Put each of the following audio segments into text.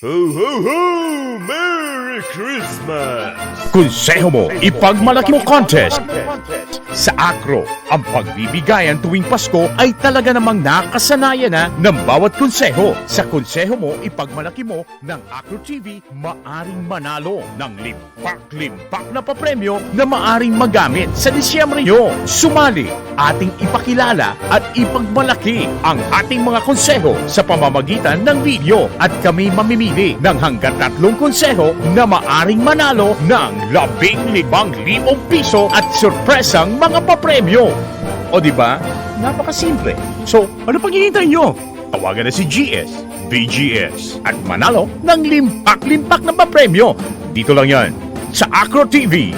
Ho, ho, ho! Merry Christmas! Konseho mo, ipagmalaki mo contest. Sa Acro, ang pagbibigayan tuwing Pasko ay talaga namang nakasanayan na ng bawat konseho. Sa konseho mo, ipagmalaki mo ng Acro TV, maaring manalo ng limpak-limpak na papremyo na maaring magamit sa Disyembre nyo. Sumali, ating ipakilala at ipagmalaki ang ating mga konseho sa pamamagitan ng video at kami mamimili ng hanggang 3 konseho na maaring manalo ng 15,000 piso at sorpresang mga papremyo. O di ba? Napakasimple. So, ano pang hinihintay nyo? Tawagan na si GS, BGS at manalo ng limpak-limpak na papremyo. Dito lang yan sa Acro TV.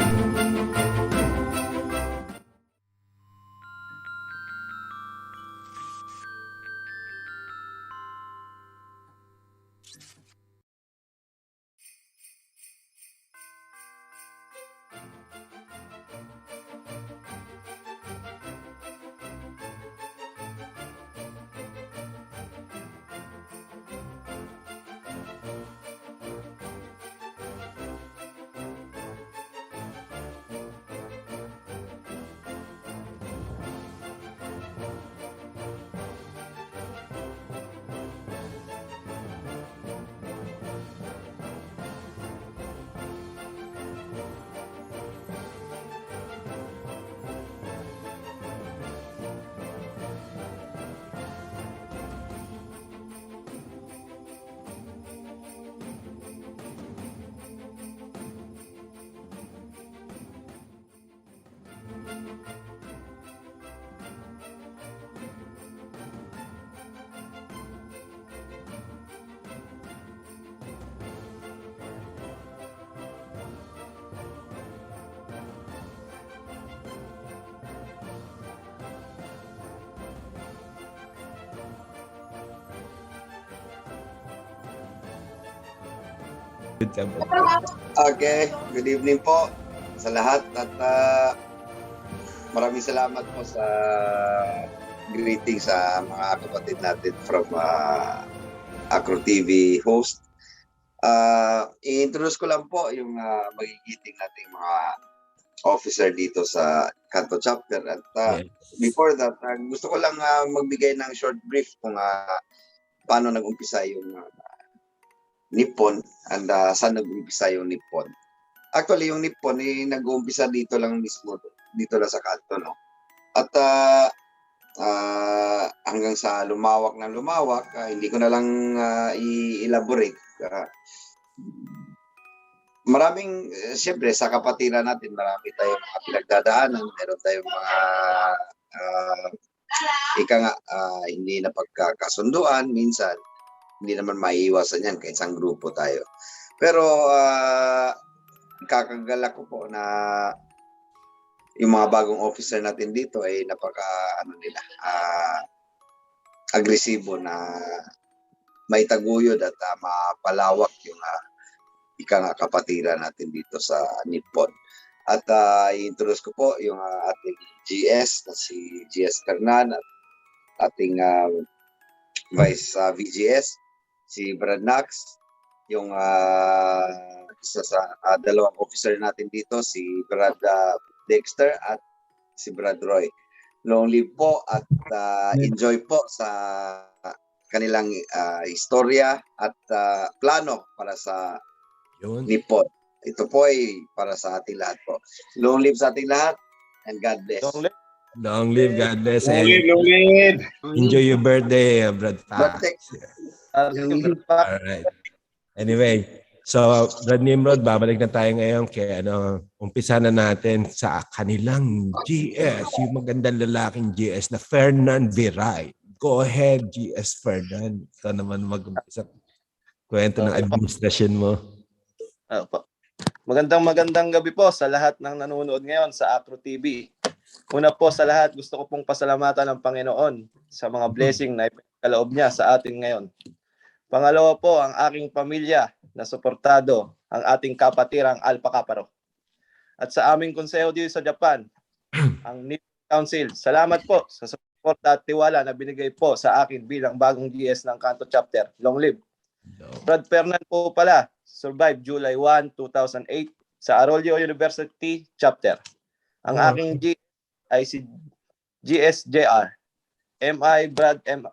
Okay, good evening po sa lahat at maraming salamat po sa greeting sa mga kapatid natin from Acro TV host. I-introduce ko lang po yung magigiting nating mga officer dito sa Kanto Chapter at before that, gusto ko lang magbigay ng short brief kung paano nag-umpisa yung Nippon and saan nag-umpisa yung Nippon. Actually, yung Nippon nag-uumpisa dito lang mismo, dito lang sa Kanto, no? At hanggang sa lumawak ng lumawak, hindi ko na lang i-elaborate. Maraming, siyempre, sa kapatiran natin, marami tayong mga pinagdadaanan, meron tayong mga hindi na pagkakasunduan minsan. Hindi naman maiiwasan yan kahit isang grupo tayo. Pero kakagalak ko po na yung mga bagong officer natin dito ay agresibo na may taguyod at mapalawak yung kapatiran natin dito sa Nippon. At i-introduce ko po yung ating GS na si GS Carnan at ating Vice VGS si Brad Knox, yung isa sa dalawang officer natin dito, si Brad Dexter at si Brad Roy. Long live po at enjoy po sa kanilang istorya at plano para sa Nippon. Ito po ay para sa ating lahat po. Long live sa ating lahat and God bless. Long live, God bless. Long live. Enjoy your birthday, Brad Fox. Alright. Anyway, so Brad Nimrod, babalik na tayo ngayon kay umpisa na natin sa kanilang GS, yung magandang lalaking GS na Fernan Viray. Go ahead, GS Fernan. Ito naman mag-umpisa. Kwento ng administrasyon mo. Magandang gabi po sa lahat ng nanonood ngayon sa Acro TV. Una po sa lahat, gusto ko pong pasalamatan ng Panginoon sa mga blessing na ipinagkaloob niya sa atin ngayon. Pangalawa po, ang aking pamilya na suportado, ang ating kapatirang Alpha Kaparo. At sa aming konseho dito sa Japan, ang Nippon Council. Salamat po sa suporta at tiwala na binigay po sa akin bilang bagong GS ng Kanto Chapter. Long live. Brad Fernan po pala, survived July 1, 2008 sa Arroyo University Chapter. Ang aking G ay si GSJR. MI Brad M.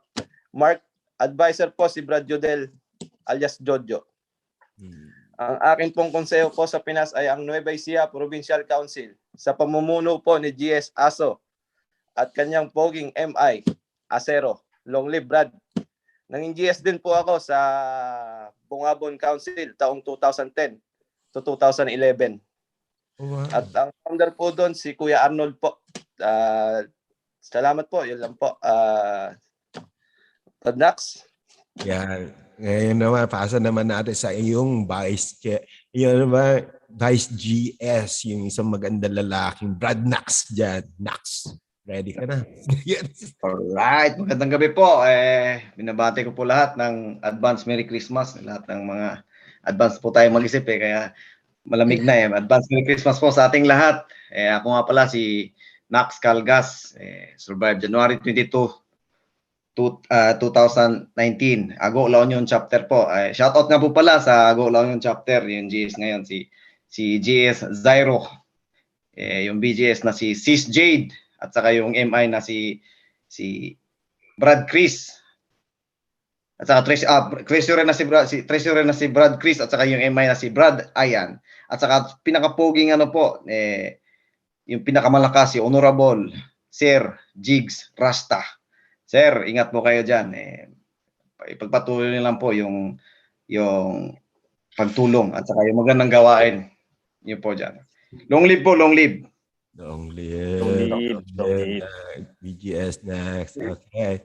Mark, advisor po si Brad Jodel alias Jojo. Ang aking pong konseho po sa Pinas ay ang Nueva Ecija Provincial Council sa pamumuno po ni GS Aso at kanyang poging MI Acero. Long live Brad. Nanging GS din po ako sa Bungabon Council taong 2010 to 2011. Wow. At ang founder po doon si Kuya Arnold po. Salamat po, yun lang po. Nax. Yan. Ngayon naman, pasa naman natin sa iyong Vice GS, yung isang magandang lalaking Brad Nax dyan. Nax, ready ka na? Yes. Alright, magandang gabi po. Binabati ko po lahat ng advance Merry Christmas. Lahat ng mga advance po tayo mag-isip kaya malamig na Advance Merry Christmas po sa ating lahat. Ako nga pala si Nax Calgas, survived January 22, 2019. Ago La Union chapter po. Shoutout nga po pala sa Ago La Union chapter, yung GS ngayon si GS Zyro. Yung BGS na si Sis Jade at saka yung MI na si Brad Chris. At saka treasurer na si Brad Chris at saka yung MI na si Brad Ayan. At saka pinakapoging yung pinakamalakas si Honorable Sir Jigs Rasta. Sir, ingat po kayo diyan. Ipagpatuloy niyo lang po yung pagtulong at saka yung magandang gawain niyo po diyan. Long live po, long live. Long live. BGS next. Okay.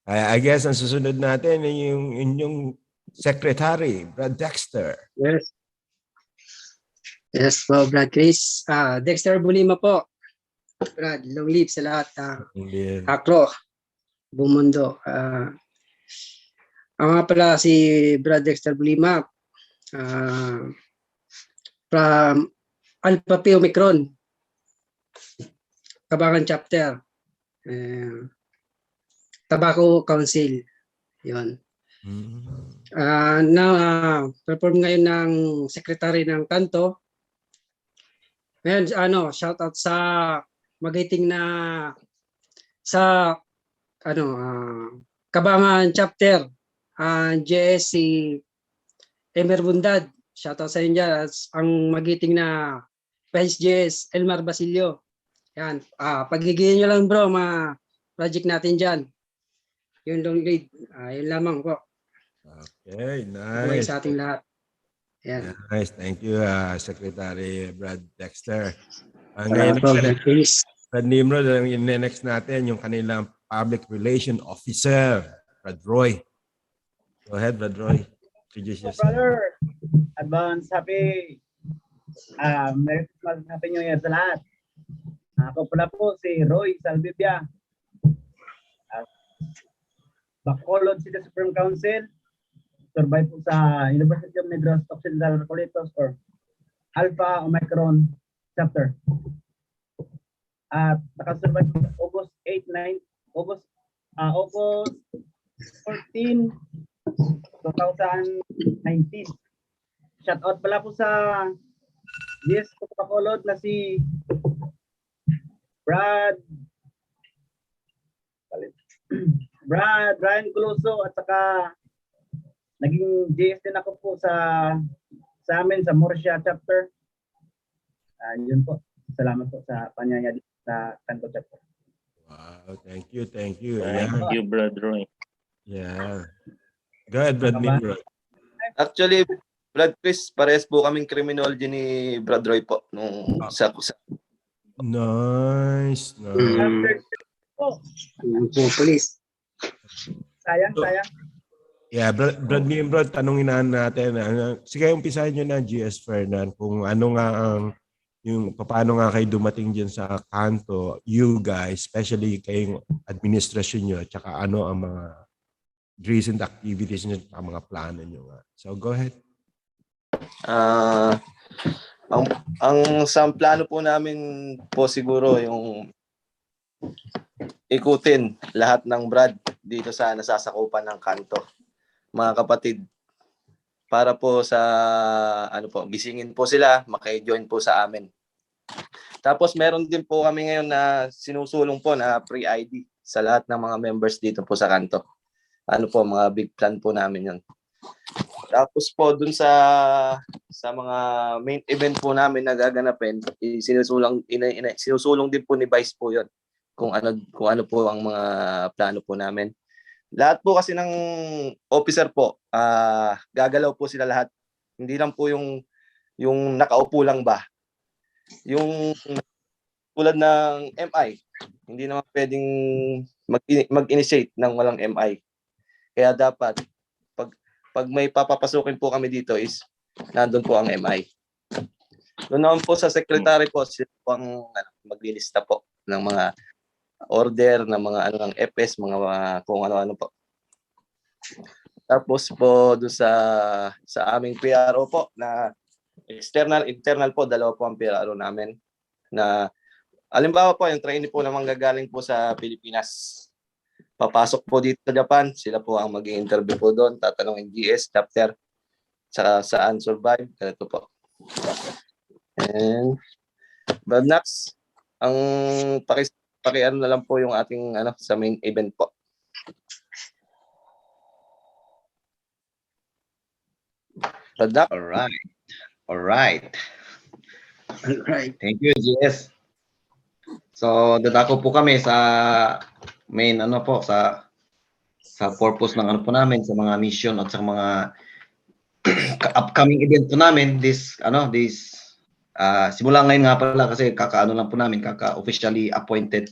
I guess ang susunod natin ay yung inyong secretary, Brad Dexter. Yes. Yes po, Brad Chris. Dexter Bulima po. Brad, long live sa lahat. Long live. Akro, Bumundo. Ang nga pala si Brad Dexter Bulima from Alpha Pi Omicron. Kabangan chapter. Tobacco Council. Yun. Perform ngayon ng secretary ng kanto. Ngayon, shout out sa magiting na sa Kabangan chapter. JS si Emer Bundad. Shout out sa inyo dyan. Ang magiting na Vice JS Elmar Basilio. Yan. Pagigihin nyo lang bro, mga project natin dyan. Yun long lead. Yun lamang po. Okay, Buhay nice. sa ating lahat. Yan. Nice, thank you, Secretary Brad Dexter. Salamat po, Brad Chris. Brad Nimrod, ang next natin, yung kanilang Public Relation Officer, Brad Roy. Go ahead, Brad Roy. Introduce yourself. Brother, advance happy Merry Christmas, Happy New Year sa lahat. Ako pala po si Roy Salvibia. Bacolod City Supreme Council. Survive po sa University of Negros Occidental Recoletos or Alpha Omicron chapter. At nakasurvive po sa August 14, 2019. Shout out pala po sa GS Bacolod na si Brian Coloso at saka naging JS din ako po sa amin sa Murcia chapter. Yun po. Salamat po sa panyaya sa Kanto chapter. Wow, thank you, thank you. Thank you, Brad Roy. Yeah. Go ahead, Brad Nimrod. Actually, Brad Chris, parehas po kaming criminology ni Brad Roy po nung sa Nice. Chapter po. Police. Sayang. Yeah, Brad Nimrod, tanungin natin. Sige, umpisahan nyo na, GS Fernan, kung ano nga ang paano nga kayo dumating dyan sa kanto, you guys, especially kayong administrasyon nyo, tsaka ano ang mga recent activities nyo, ang mga plano nyo nga. So, go ahead. Ang sa plano po namin po siguro yung ikutin lahat ng Brad dito sa nasasakupan ng kanto. Mga kapatid, para po sa ano po, gisingin po sila, maki-join po sa amin. Tapos meron din po kami ngayon na sinusulong po na free ID sa lahat ng mga members dito po sa kanto. Ano po, mga big plan po namin 'yon. Tapos po dun sa mga main event po namin na gaganapin, sinusulong din po ni Vice po 'yon. Kung ano po ang mga plano po namin. Lahat po kasi ng officer po, gagalaw po sila lahat. Hindi lang po yung nakaupo lang ba. Yung tulad ng MI, hindi naman pwedeng mag-initiate ng walang MI. Kaya dapat pag may papapasukin po kami dito is nandun po ang MI. Doon naman po sa secretary po, sila po ang maglilista po ng mga order, ng mga ng FS, mga kung ano-ano po. Tapos po doon sa aming PRO po na external, internal po, dalawa po ang PRO namin na halimbawa po yung trainee po na manggagaling po sa Pilipinas. Papasok po dito sa Japan, sila po ang mag-i-interview po doon, tatanungin GS, chapter, saan survive, ganito po. And but next, ang pakiano na lang po yung ating sa main event po. But Alright. Alright. Thank you, GS. So, dadako po kami sa main sa purpose ng po namin, sa mga mission at sa mga upcoming event po namin simula ngayon nga pala kasi kaka-officially appointed,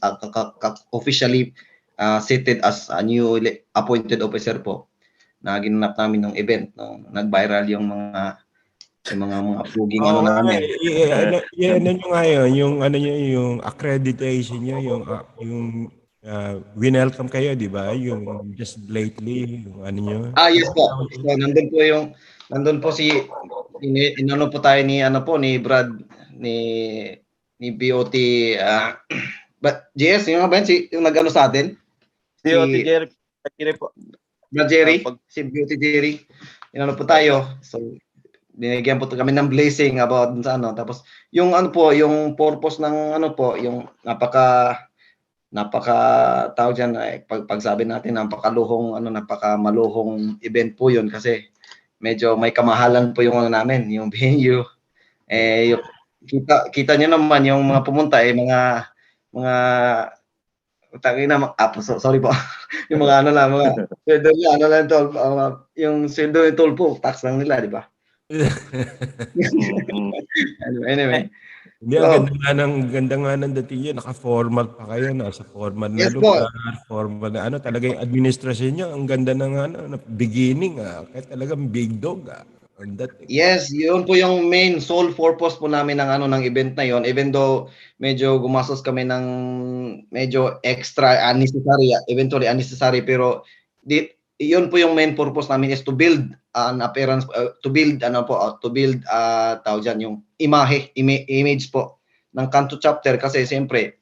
officially seated as a new appointed officer po na ginanap namin ng event nag-viral yung mga pluging namin. Yung accreditation nyo, yung winelcome kayo, di ba? Yung just lately, yung nyo. Yes po. So, nandun po po tayo ni Brad, ni BOT, but JS, yung nga ba yung nag-ano sa atin? BOT Jerry po. Brad Jerry, si BOT Jerry, po tayo. So, binigyan po kami ng blessing about sa tapos yung yung purpose ng yung napaka tawag diyan pagsabi natin napakamaluhong event po yun kasi medyo may kamahalan po yung namin yung venue kita niyo naman yung mga pumunta mga sorry po yung mga mga sweldo yung sweldo ng toll po tax lang nila di ba. Anyway. Hindi, ang ganda nga ng dating yun. Naka-formal pa kayo, nasa formal na lugar, formal na talaga yung administrasyon nyo. Ang ganda ng beginning, kaya talagang big dog. Yes, yun po yung main sole purpose po namin ng event na yon. Even though medyo gumastos kami ng medyo extra unnecessary, eventually unnecessary, pero yun po yung main purpose namin is to build an appearance, to build tawag dyan, yung image po ng Kanto chapter kasi siyempre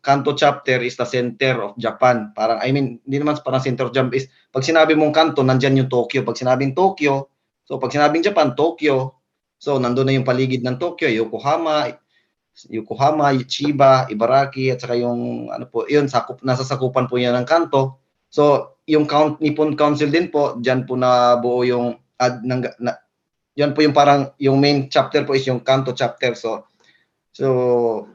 Kanto chapter is the center of Japan. Parang hindi naman parang center of Japan is pag sinabi mong Kanto nandyan yung Tokyo. Pag sinabing Tokyo, so pag sinabing Japan, Tokyo. So nandun na yung paligid ng Tokyo, Yokohama, Chiba, Ibaraki at saka yung yun nasa sakupan po yan ng Kanto. So, yung Nippon Council din po, diyan po na buo yung yan po yung parang yung main chapter po is yung Kanto chapter. So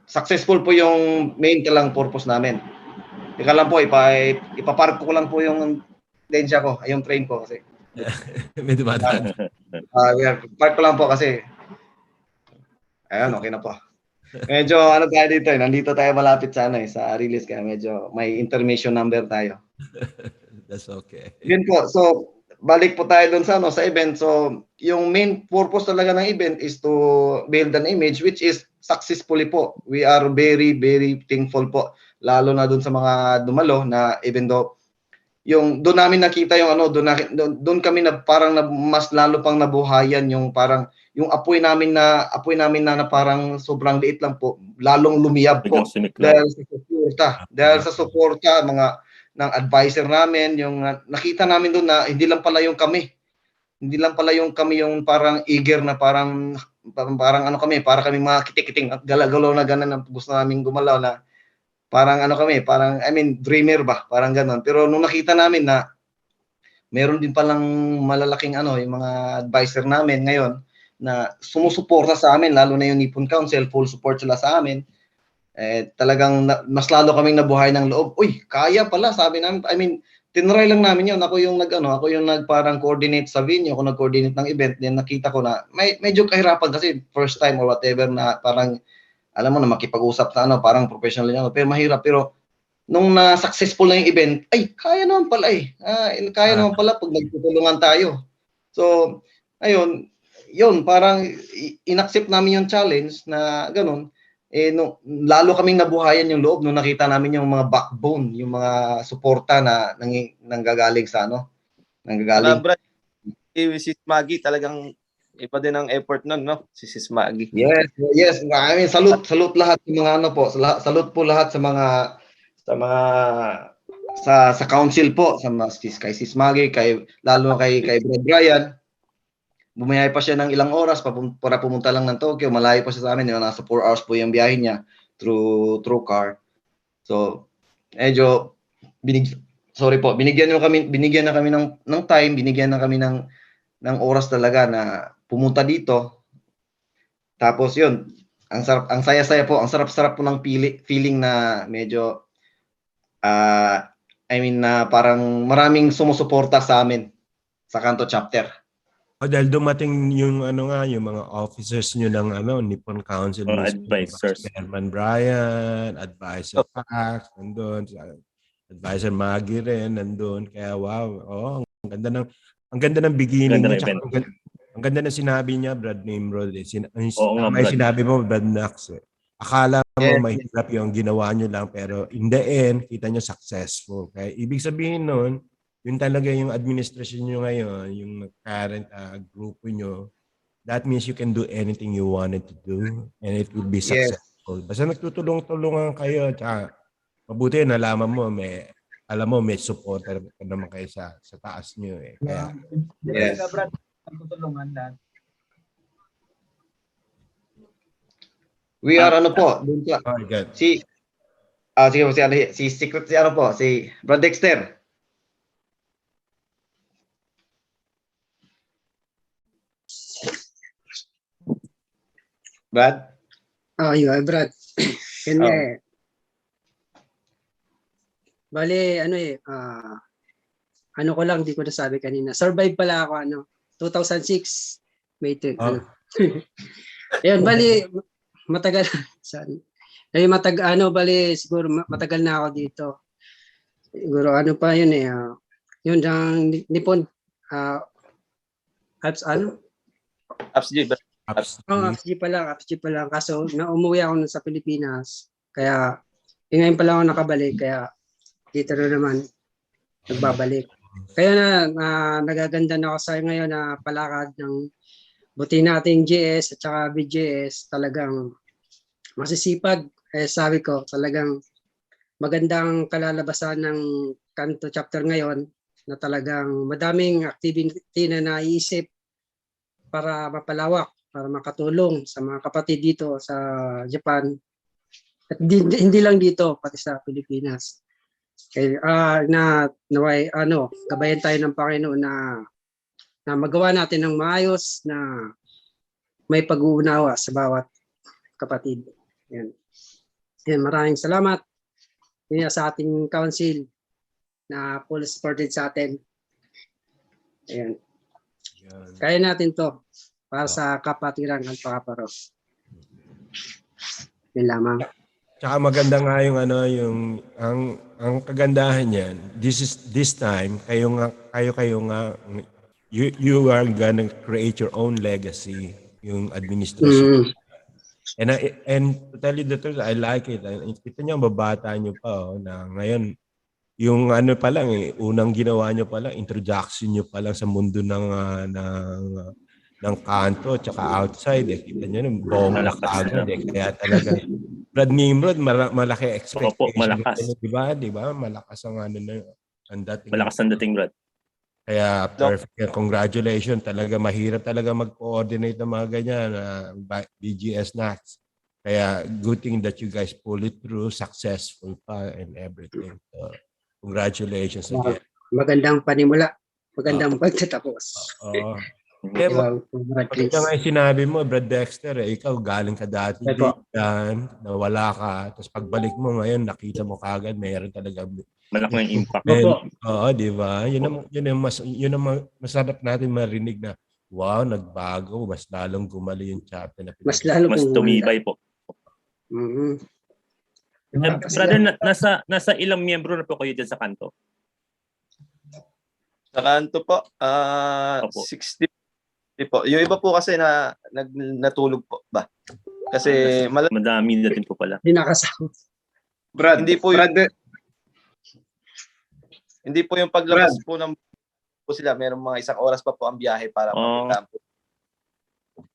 successful po yung main purpose namin. Teka lang po, ipapark ko lang po yung lensya ko, yung train ko kasi. May dumadaan. Park ko lang po kasi ayun, okay na po. Medyo tayo dito nandito tayo malapit sa sa release kaya medyo may intermission number tayo. That's okay. Yun po. So, balik po tayo dun sa event. So, yung main purpose talaga ng event is to build an image which is successfully po. We are very, very thankful po. Lalo na dun sa mga dumalo na even though yung doon namin nakita yung doon kami na parang mas lalo pang nabuhayan yung parang yung apoy namin na parang sobrang liit lang po, lalong lumiyab po dahil sa suporta mga ng advisor namin, yung nakita namin doon na hindi lang pala yung kami hindi lang pala yung kami yung parang eager na parang ano kami, para kami mga kitik-kiting at galagalaw na gano'n na gusto namin gumalaw na parang ano kami, parang I mean dreamer ba, parang gano'n. Pero nung nakita namin na meron din palang malalaking ano, yung mga advisor namin ngayon na sumusuporta sa amin, lalo na yung Nippon Council, full support sila sa amin. Talagang mas lalo kaming nabuhay ng loob. Uy, kaya pala, sabi namin. I mean, tinry lang namin yun. Ako yung parang coordinate sa venue, ako nag-coordinate ng event, then nakita ko na medyo kahirapan kasi first time or whatever na parang alam mo na makipag-usap sa parang professional yan, pero mahirap. Pero nung na-successful na yung event, ay, kaya naman pala kaya naman pala pag nagtutulungan tayo. So, ayun, yun, parang inaccept namin yung challenge na ganun. Lalo kaming nabuhayan yung loob nung nakita namin yung mga backbone, yung mga suporta na nanggagaling sa nanggagaling. Brad, si Sis Maggie talagang iba din ang effort nun, no? Si Sis Maggie. Yes. I mean, salute lahat sa mga salute po lahat sa mga sa council po, kay Sis Maggie, lalo kay Brad Brian. Bumayay pa siya ng ilang oras para pumunta lang ng Tokyo. Malayo pa siya sa amin. Nasa 4 hours po yung biyahe niya through car. So, medyo binigyan na kami ng time, binigyan na kami ng oras talaga na pumunta dito. Tapos yun, ang saya-saya po, ang sarap-sarap po ng feeling na medyo I mean na parang maraming sumusuporta sa amin sa Kanto chapter. Dahil dumating yung yung mga officers nyo ng Nippon Council, advisors. Chairman Brian, Advisor Pax, nandun, Advisor Maggie rin, nandun. Kaya wow, ang ganda ng beginning. Ang ganda ng sinabi niya, Brad Nimrod. May sinabi mo, Brad Nax. Akala mo mahirap yung ginawa nyo lang, pero in the end, kita nyo successful. Kaya ibig sabihin nun, yun talaga yung administrasyon nyo ngayon, yung current grupo nyo, that means you can do anything you wanted to do and it will be successful. Basta nagtutulong-tulungan kayo, tsaka mabuti nalaman mo, may supporter naman kayo sa taas nyo. Kaya, Brad, tutulungan lahat. We are po, dun sa, si Secret si Brad Dexter. Brad? Yun, Brad. Bale, ko lang, di ko nasabi kanina. Survive pala ako, 2006. May Ayun, bali, matagal. Siguro matagal na ako dito. Siguro pa yun yun ang Nippon. APSG pa lang. Kaso, umuwi ako sa Pilipinas. Kaya, ngayon pa lang ako nakabalik. Kaya, dito na naman, nagbabalik. Kaya nagaganda na ako sa ngayon na palakad ng buti nating GS at saka BGS. Talagang masisipag. Sabi ko, talagang magandang kalalabasan ng Kanto chapter ngayon na talagang madaming activity na naiisip para mapalawak, para makatulong sa mga kapatid dito sa Japan at hindi lang dito, pati sa Pilipinas. Kaya gabayan tayo ng Panginoon na magawa natin ng maayos na may pag-uunawa sa bawat kapatid. Yan. Maraming salamat sa ating council na full supported sa atin. Ayan. Kaya natin to para sa kapatiran at pakaparos. Yan lamang. Tsaka maganda nga yung ang kagandahan niyan, this time kayo nga you are gonna create your own legacy, yung administration. And to tell you the truth, I like it. Kita niyo, babata niyo pa na ngayon yung pa lang unang ginawa niyo pa lang, introduction niyo pa lang sa mundo ng kanto tsaka outside. Kita niyo yung bongga agad. Kaya talaga Brad Nimrod, malaki expectation. Malakas. Diba? Malakas ang ang dating. Malakas ang dating, Brad. Kaya perfect. Congratulations. Talaga mahirap talaga mag-coordinate ng mga ganyan. BGS Nax. Kaya good thing that you guys pull it through, successful pa and everything. So, congratulations again. Magandang panimula. Magandang pagtatapos. Oo. Magandang Maganda nga yung sinabi mo, Brad Dexter, ikaw galing ka dati dyan, nawala ka, tapos pagbalik mo ngayon, nakita mo kagad, mayroon talaga malaking impact. Oo, di ba? Yun ang masarap natin marinig na, wow, nagbago, mas lalong gumali yung chapter na mas lalong tumibay po. Brother, nasa ilang miyembro na po kayo dyan sa kanto? Sa kanto po, 60 po. Yung iba po kasi natulog po ba? Kasi madami na din po pala. Hindi nakasahod. Brad, hindi po yung paglabas po ng po sila, merong mga 1 oras pa po ang biyahe para mapuntahan po.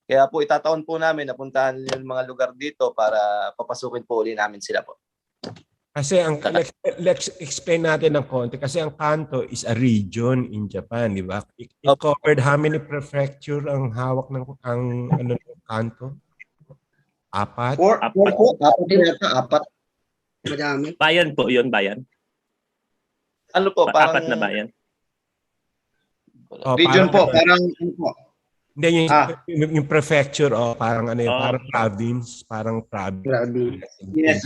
Kaya po itataon po namin napuntahan yung mga lugar dito para papasukin po uli namin sila po. Kasi let's explain natin ng konti. Kasi ang Kanto is a region in Japan, di ba? It covered how many prefecture ang hawak ng Kanto? 4? 4. Madami. Bayan po yun, bayan? Ano po? Parang 4 na bayan? Region po, parang hindi, yung prefecture, parang parang province, Yes.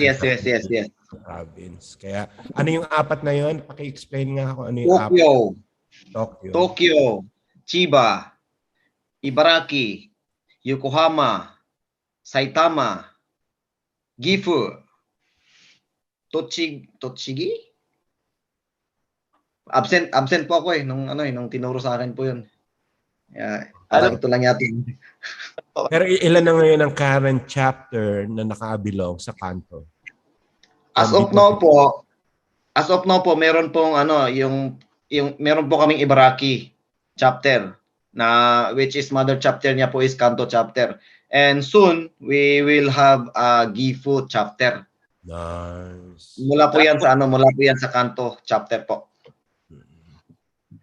Province. Kaya, ano yung 4 na yun? Paki-explain nga ako ano yung 4. Tokyo, Chiba, Ibaraki, Yokohama, Saitama, Gifu, Tochigi? Absent po ako nung tinuro sa akin po yun. Ito lang yata. Pero ilan na ngayon ang current chapter na nakabilong sa Kanto? As of now po, meron pong meron po kaming Ibaraki chapter na which is mother chapter niya po is Kanto chapter. And soon we will have a Gifu chapter. Nice. Mula po yan sa Kanto chapter po.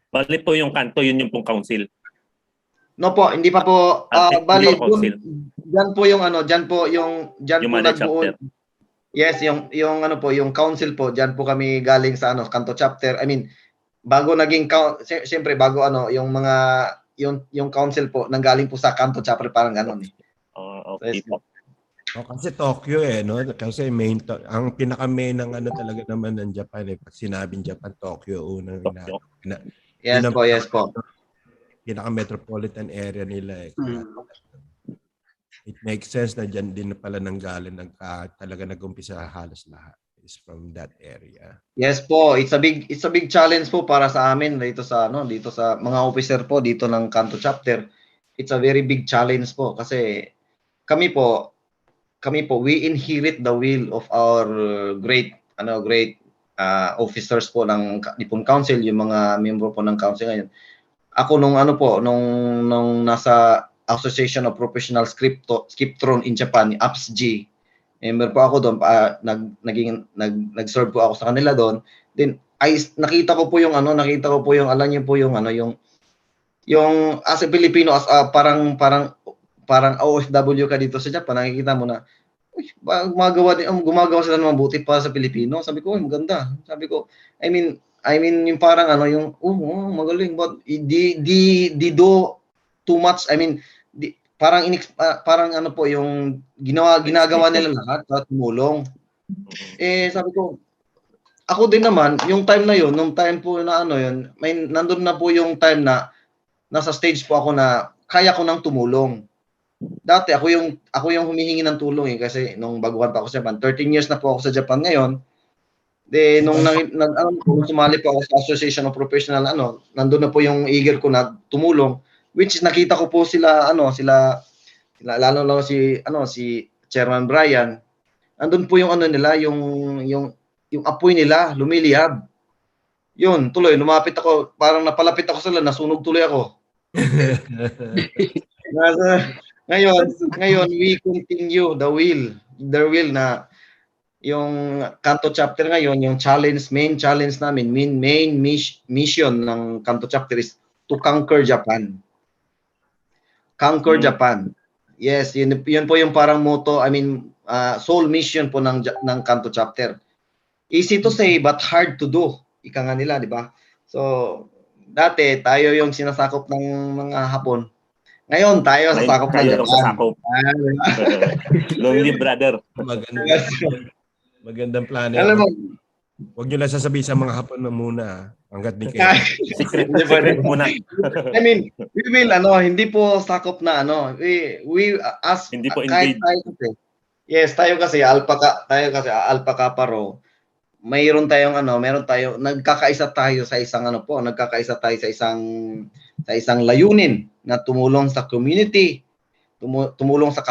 Bali po yung Kanto, yun yung pong council. No po, hindi pa po. Bali, diyan po yung nagbuo. Yes, yung yung council po, diyan po kami galing sa Kanto chapter. I mean, bago naging siyempre bago yung council po nanggaling po sa Kanto chapter, parang ganoon eh. Okay po. Kasi Tokyo no? Kasi ang pinaka-main ng talaga naman ng Japan pag sinabing Japan, Tokyo unang Yes po. Pinaka-metropolitan area nila It makes sense na dyan din pala nanggaling talaga nag-umpisa halos lahat is from that area. Yes po, it's a big challenge po para sa amin dito sa mga officer po dito ng Kanto chapter. It's a very big challenge po kasi kami po we inherit the will of our great officers po ng Nippon Council, yung mga miyembro po ng council ngayon. Ako nung nasa Association of Professional Skiptron in Japan, APSG, member po ako doon, nag-serve po ako sa kanila doon. Then nakita ko po yung alam niyo po yung as a Filipino, parang OFW ka dito sa Japan, nakikita mo na gumagawa sila ng mabuti para sa Pilipino. Sabi ko, maganda. Sabi ko, I mean yung parang magaling, but di do too much. I mean, parang yung ginagawa nila lahat para tumulong. Sabi ko, ako din naman, yung time na yun, nung time po na nandun na po yung time na nasa stage po ako na kaya ko nang tumulong. Dati ako yung humihingi ng tulong kasi nung baguhan pa ako sa Japan, 13 years na po ako sa Japan ngayon. Nung sumali po ako sa Association of Professional, nandun na po yung eager ko na tumulong, which is nakita ko po sila lalo lang si Chairman Brian. Andun po yung nila, yung apoy nila lumiliyab. Yun, tuloy lumapit ako, parang napalapit ako sila, nasunog tuloy ako. Ngayon we continue their will na yung Kanto chapter ngayon, yung main challenge namin, mission ng Kanto chapter is to conquer Japan. Conquer Japan. Yes, yun po yung parang motto, sole mission po ng Kanto chapter. Easy to say but hard to do. Ika nga nila, di ba? So, dati tayo yung sinasakop ng mga Hapon. Ngayon tayo sasakop ng Tayo Japan. sasakop. Lonely brother. Magandang plano. Alam mo, Huwag nyo lang sasabihin sa mga Hapon na muna hanggat di kayo. Secret muna. we will hindi po sakop na we as Hindi po kahit invade. tayo kasi. Yes, tayo kasi Alpha Kappa Rho. Meron tayong nagkakaisa tayo sa isang layunin na tumulong sa community, tumulong sa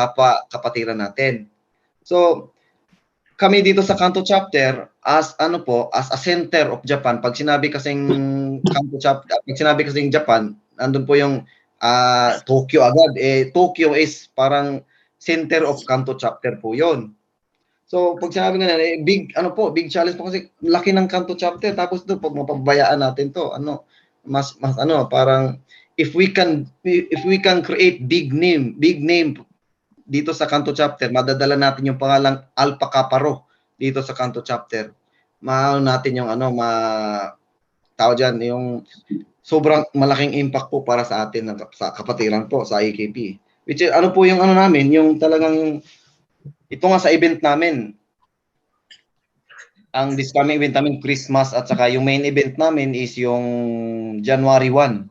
kapatiran natin. So, kami dito sa Kanto chapter as a center of Japan. Pag sinabi kasing Kanto chapter, pag sinabi kasing Japan, andun po yung Tokyo agad. Tokyo is parang center of Kanto chapter po 'yon. So, pag sinabi nga big challenge po kasi laki ng Kanto chapter, tapos doon pag mapabayaan natin 'to, parang if we can create big name dito sa Kanto chapter, madadala natin yung pangalang Alpha Kappa Rho dito sa Kanto chapter. Maano natin yung yung sobrang malaking impact po para sa atin sa kapatiran po sa AKP. Which is po yung namin, yung talagang ito nga sa event namin. Ang this coming event namin Christmas at saka yung main event namin is yung January 1.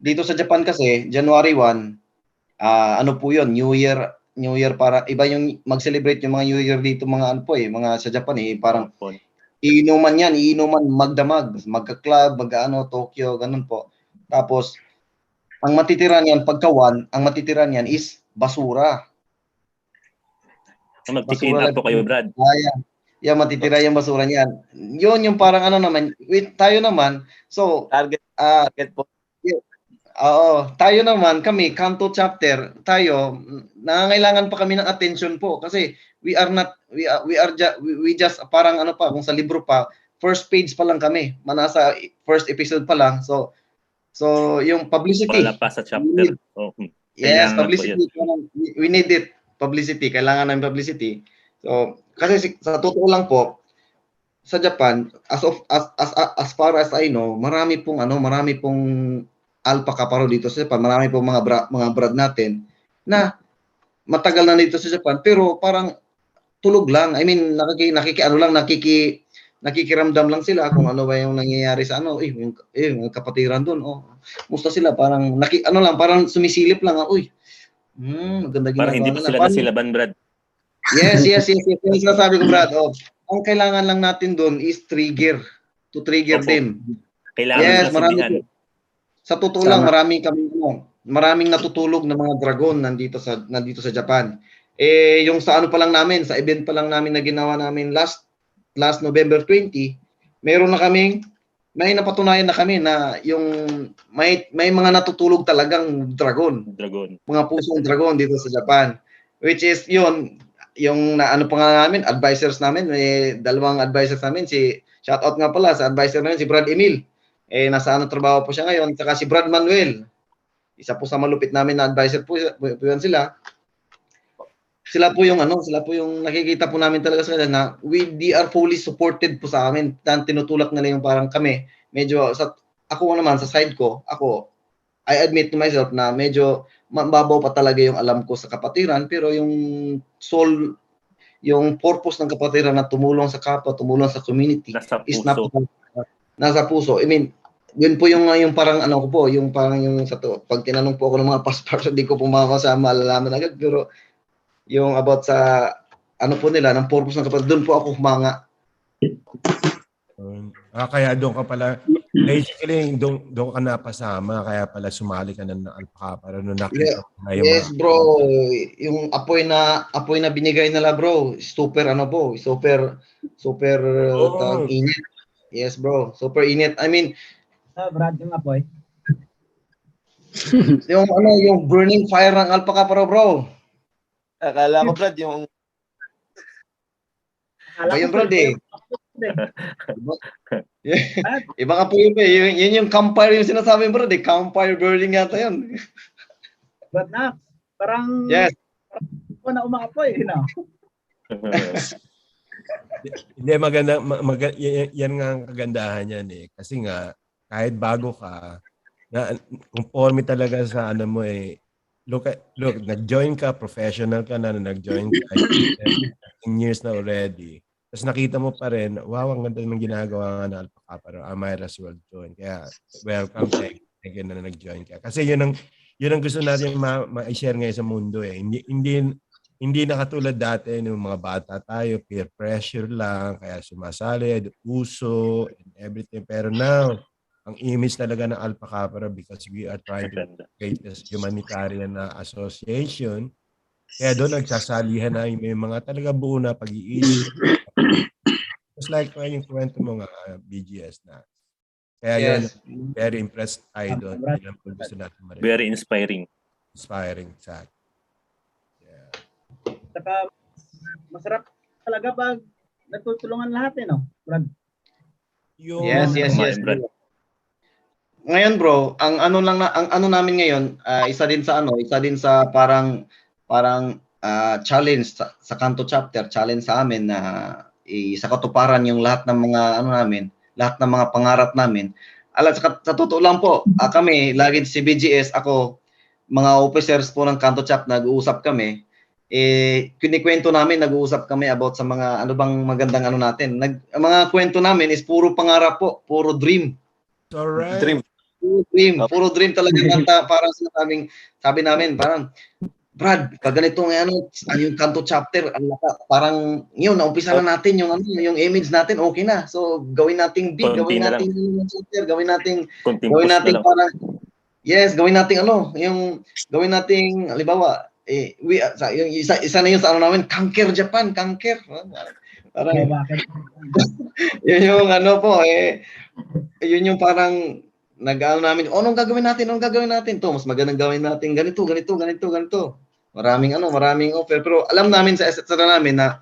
Dito sa Japan kasi January 1 po yun, New Year para iba yung mag-celebrate yung mga New Year dito mga mga sa Japan parang iinuman magdamag, magka-club, Tokyo, ganun po. Tapos ang matitira niyan ang matitira niyan is basura. Mag-clean up po kayo, Brad. Yeah, matitira yung basura niyan. Yun yung parang tayo naman, so Target po. tayo naman, kami, Kanto chapter, nangangailangan pa kami ng attention po kasi we just parang kung sa libro pa, first page pa lang kami, manasa first episode pa lang, so yung publicity. Wala pa sa chapter. Yes, publicity. We need it. Publicity, kailangan ng publicity. So, kasi sa totoo lang po, sa Japan, as far as I know, marami pong Alpha Kappa Rho dito sa Japan. Marami pong mga brad natin na matagal na dito sa Japan pero parang tulog lang. I mean, nakikiramdam lang sila kung ano ba yung nangyayari sa yung kapatiran doon. Musta sila parang parang sumisilip lang maganda ginagawa. Parang hindi pa sila nasilaban, Brad. Yes. Yung sinasabi ko, Brad. Ang kailangan lang natin doon is to trigger them. Kailangan yes, marami. Sa totoo lang, maraming natutulog na mga dragon nandito sa Japan. Yung sa pa lang namin, sa event pa lang namin na ginawa namin last November 20, may napatunayan na kami na yung may mga natutulog talagang dragon. Mga pusong dragon dito sa Japan. Which is yung pa nga namin, advisors namin, may dalawang advisors namin, shout out nga pala sa advisor namin, si Brad Emil. Nasa trabaho po siya ngayon, saka si Brad Manuel. Isa po sa malupit namin na advisor po yan sila. Sila po yung nakikita po namin talaga sa kanila na they are fully supported po sa amin. Tinutulak nila yung parang kami. Medyo, ako naman sa side ko, I admit to myself na medyo mababaw pa talaga yung alam ko sa kapatiran, pero yung purpose ng kapatiran na tumulong sa kapwa, tumulong sa community is nasa puso. I mean, yun po yung parang yung parang yung pag tinanong po ako ng mga pastors, hindi ko po malalaman agad, pero yung about sa po nila, ng purpose ng kapatid, doon po ako humanga. Kaya doon ka pala, basically, doon ka napasama, kaya pala sumali ka ng Alpha Kappa Rho. Yes, bro. Yung apoy na binigay nila, bro, super init. Yes, bro. Super init. I mean, Brad, yung apoy. yung burning fire ng Alpha Kappa Rho, bro. Akala ko, Brad, yung Iba yun, Brad, eh. Iba nga po yun, eh. Yun yung campfire yung sinasabi, Brad, eh. Campfire burning yata yun. But na, parang Yes. ako na umaapoy, you know. Hindi, maganda, yan nga ang kagandahan yan eh. Kasi nga, kahit bago ka, na conforme talaga sa ano mo eh. Look, nag-join ka, professional ka na, nag-join ka, 10 years na already. Tapos nakita mo pa rin, wow, ang ganda ng ginagawa nga ng Alpha Kappa, I might as well join. Kaya, welcome, thank you na nag-join ka. Kasi yun ang gusto natin ma-share ngayon sa mundo eh. Hindi na katulad dati ng mga bata tayo, peer pressure lang, kaya sumasali, uso, and everything. Pero now, ang image talaga ng Alpha Kappa because we are trying to create this humanitarian association. Kaya doon nagsasalihan na may mga talaga buo na pag-iisip. Just like yung kwento mo nga, BGS na. Kaya yun, very impressed tayo doon. Yun ang gusto natin marinig. Very inspiring. Inspiring, exact. Saka masarap talaga pag nagtutulungan lahat, eh, no, Brad? Yes. Brad. Ngayon, bro, ang ano namin ngayon, isa din sa parang challenge sa Kanto chapter, challenge sa amin na sa katuparan yung lahat ng mga lahat ng mga pangarap namin. Sa totoo lang po, kami lagi si BGS, ako, mga officers po ng Kanto chapter, nag-uusap kami. Kinikwento namin, nag-uusap kami about sa mga ano bang magandang natin. Mga kwento namin is puro pangarap po, puro dream. Alright. Puro dream talaga. Parang sabi namin, parang, Brad, pag ganito yung Kanto chapter, parang yun, naumpisa na natin yung image natin, okay na. So, gawin nating big, Konti gawin na nating yung chapter, gawin nating lang. parang, yes, gawin nating gawin nating, halimbawa, yung isa na yun sa namin, Conquer Japan, Conquer. Parang, Bakit? yun yung yun yung parang, namin, anong gagawin natin to, mas magandang gawin natin ganito. Maraming offer, pero alam namin sa namin na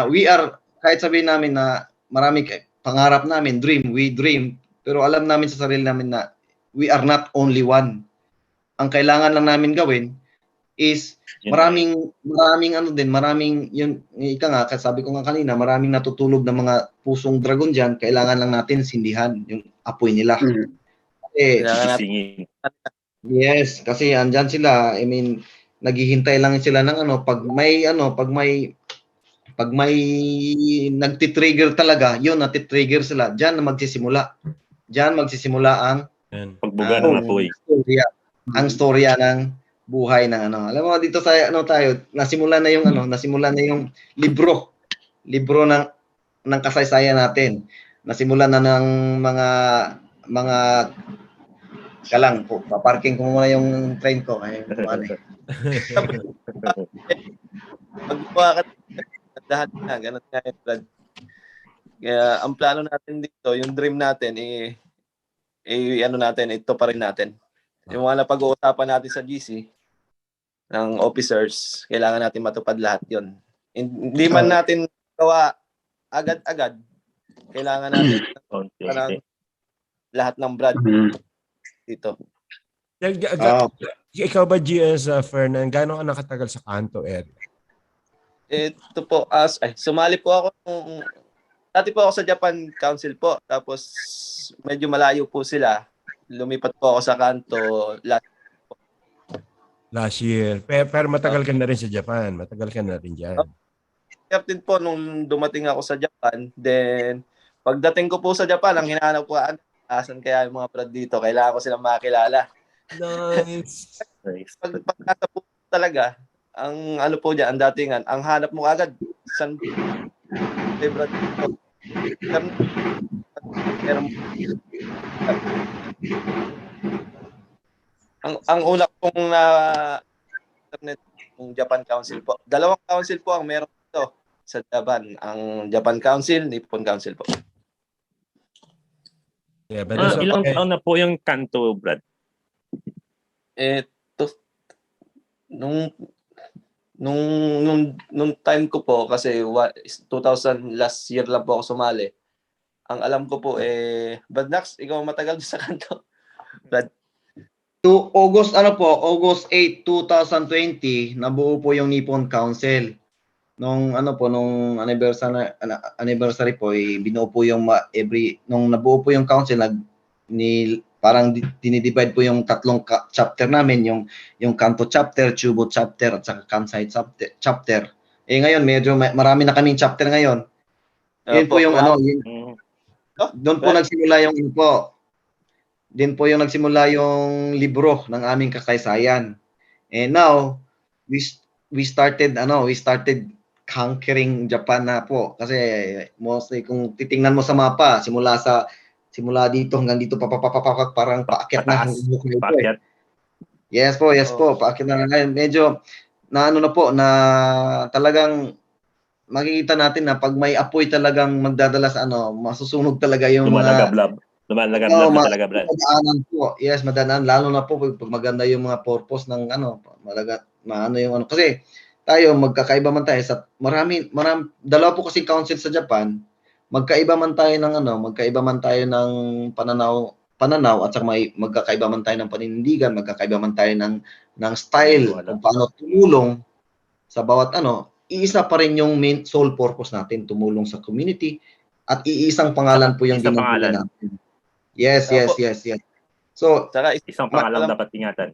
we are, kahit sabihin namin na marami pangarap namin, we dream, pero alam namin sa sarili namin na we are not only one. Ang kailangan lang namin gawin is maraming yun, ika nga, sabi ko nga kanina, maraming natutulog ng mga pusong dragon dyan, kailangan lang natin sindihan yung apoy nila. Yes, kasi andyan sila, I mean, naghihintay lang sila ng pag may nagti-trigger talaga, yun, nati-trigger sila, diyan magsisimula ang pagbuga ng apoy. Ang storya ng buhay ng Alam mo dito sa tayo, nasimulan na yung libro ng kasaysayan natin. Nasimulan na ng mga kalang po, paparking ko muna yung train ko. Magbuka ka lahat na, ganun nga yun, Brad. Kaya ang plano natin dito, yung dream natin, ito pa rin natin. Yung mga napag-uusapan natin sa GC, ng officers, kailangan natin matupad lahat yon. Hindi man natin gawa agad-agad, kailangan natin lahat ng Brad dito. Ikaw ba, GS Fernan, gaano ka nakatagal sa Kanto area? Ito po, sumali po ako dati po ako sa Japan Council po, tapos medyo malayo po sila. Lumipat po ako sa Kanto last year. Pero matagal ka na rin sa Japan. Matagal ka na rin dyan. Captain po, nung dumating ako sa Japan, then pagdating ko po sa Japan, ang hinahanap ko, asan kaya yung mga Brad dito? Kailangan ko silang makilala. Nice. Pagkasa po talaga, ang po dyan, ang datingan, ang hanap mo agad, san Brad dito? Ang una pong internet ng Japan Council po. Dalawang council po ang meron dito sa Japan. Ang Japan Council, Nippon Council po. Yeah, but Ilang taon na po yung Kanto, Brad? Nung nung time ko po, kasi 2000 last year lang po ako sumali. Ang alam ko po Brad Nax, ikaw matagal sa kanto. Brad, To August August 8, 2020 nabuo po yung Nippon Council. Nung nung anniversary po binuo po yung nung nabuo po yung council parang dinidivide po yung tatlong chapter namin, yung Kanto chapter, Chubo chapter at saka Kansai chapter. Ngayon medyo marami na kaming chapter ngayon. Yun po yung doon po nagsimula yung din po yung nagsimula yung libro ng aming kasaysayan. And now we started conquering Japan na po, kasi mostly kung titingnan mo sa mapa, simula dito hanggang dito parang paakyat na hanggang dito. Paakyat. Yes po, paakyat na ngayon. Medyo na na talagang makikita natin na pag may apoy talagang magdadala sa masusunog talaga yung Lumalagablab na talaga, Brad. Madaanan po. Yes, madaanan. Lalo na po pag maganda yung mga purpose ng kasi tayo magkakaiba man tayo sa marami dalawa po kasi council sa Japan. Magkaiba man tayo ng pananaw at saka magkakaiba man tayo ng paninindigan, magkakaiba man tayo ng style kung paano tumulong sa bawat iisa pa rin yung main sole purpose natin, tumulong sa community, at iisang pangalan po yung ginagawa natin. Yes. So, Isang pangalan dapat ingatan.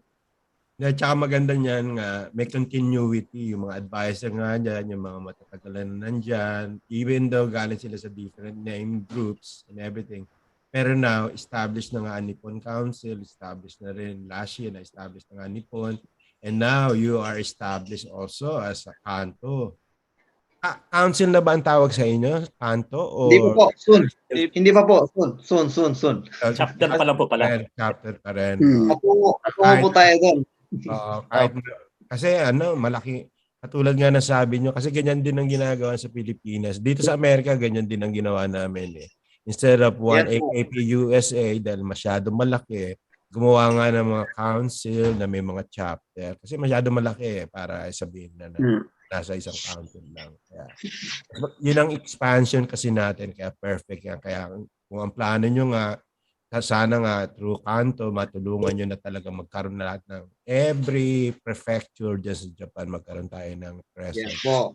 At saka maganda niyan nga, may continuity, yung mga advisor nga dyan, yung mga matatagalan na nandyan, even though galing sila sa different name groups and everything. Pero now, established na nga Nippon Council, established na rin last year, na-established na nga Nippon, and now you are established also as a Kanto. Council na ba ang tawag sa inyo? Kanto? Or... Hindi pa po, soon. Hindi pa po, soon. Chapter pa lang po pala. Chapter pa rin. Ako po tayo doon. Kahit, kasi malaki, katulad nga na sabi nyo, kasi ganyan din ang ginagawa sa Pilipinas. Dito sa Amerika, ganyan din ang ginawa namin. Instead of one AKP USA, dahil masyado malaki, gumawa nga ng mga council na may mga chapter. Kasi masyado malaki para sabihin na nasa isang council lang. Kaya, yun ang expansion kasi natin, kaya perfect yan. Kaya kung ang plano nyo nga, sana nga through Kanto, matulungan nyo na talaga magkaroon na lahat ng every prefecture dyan sa Japan, magkaroon tayo ng presence. Yes po.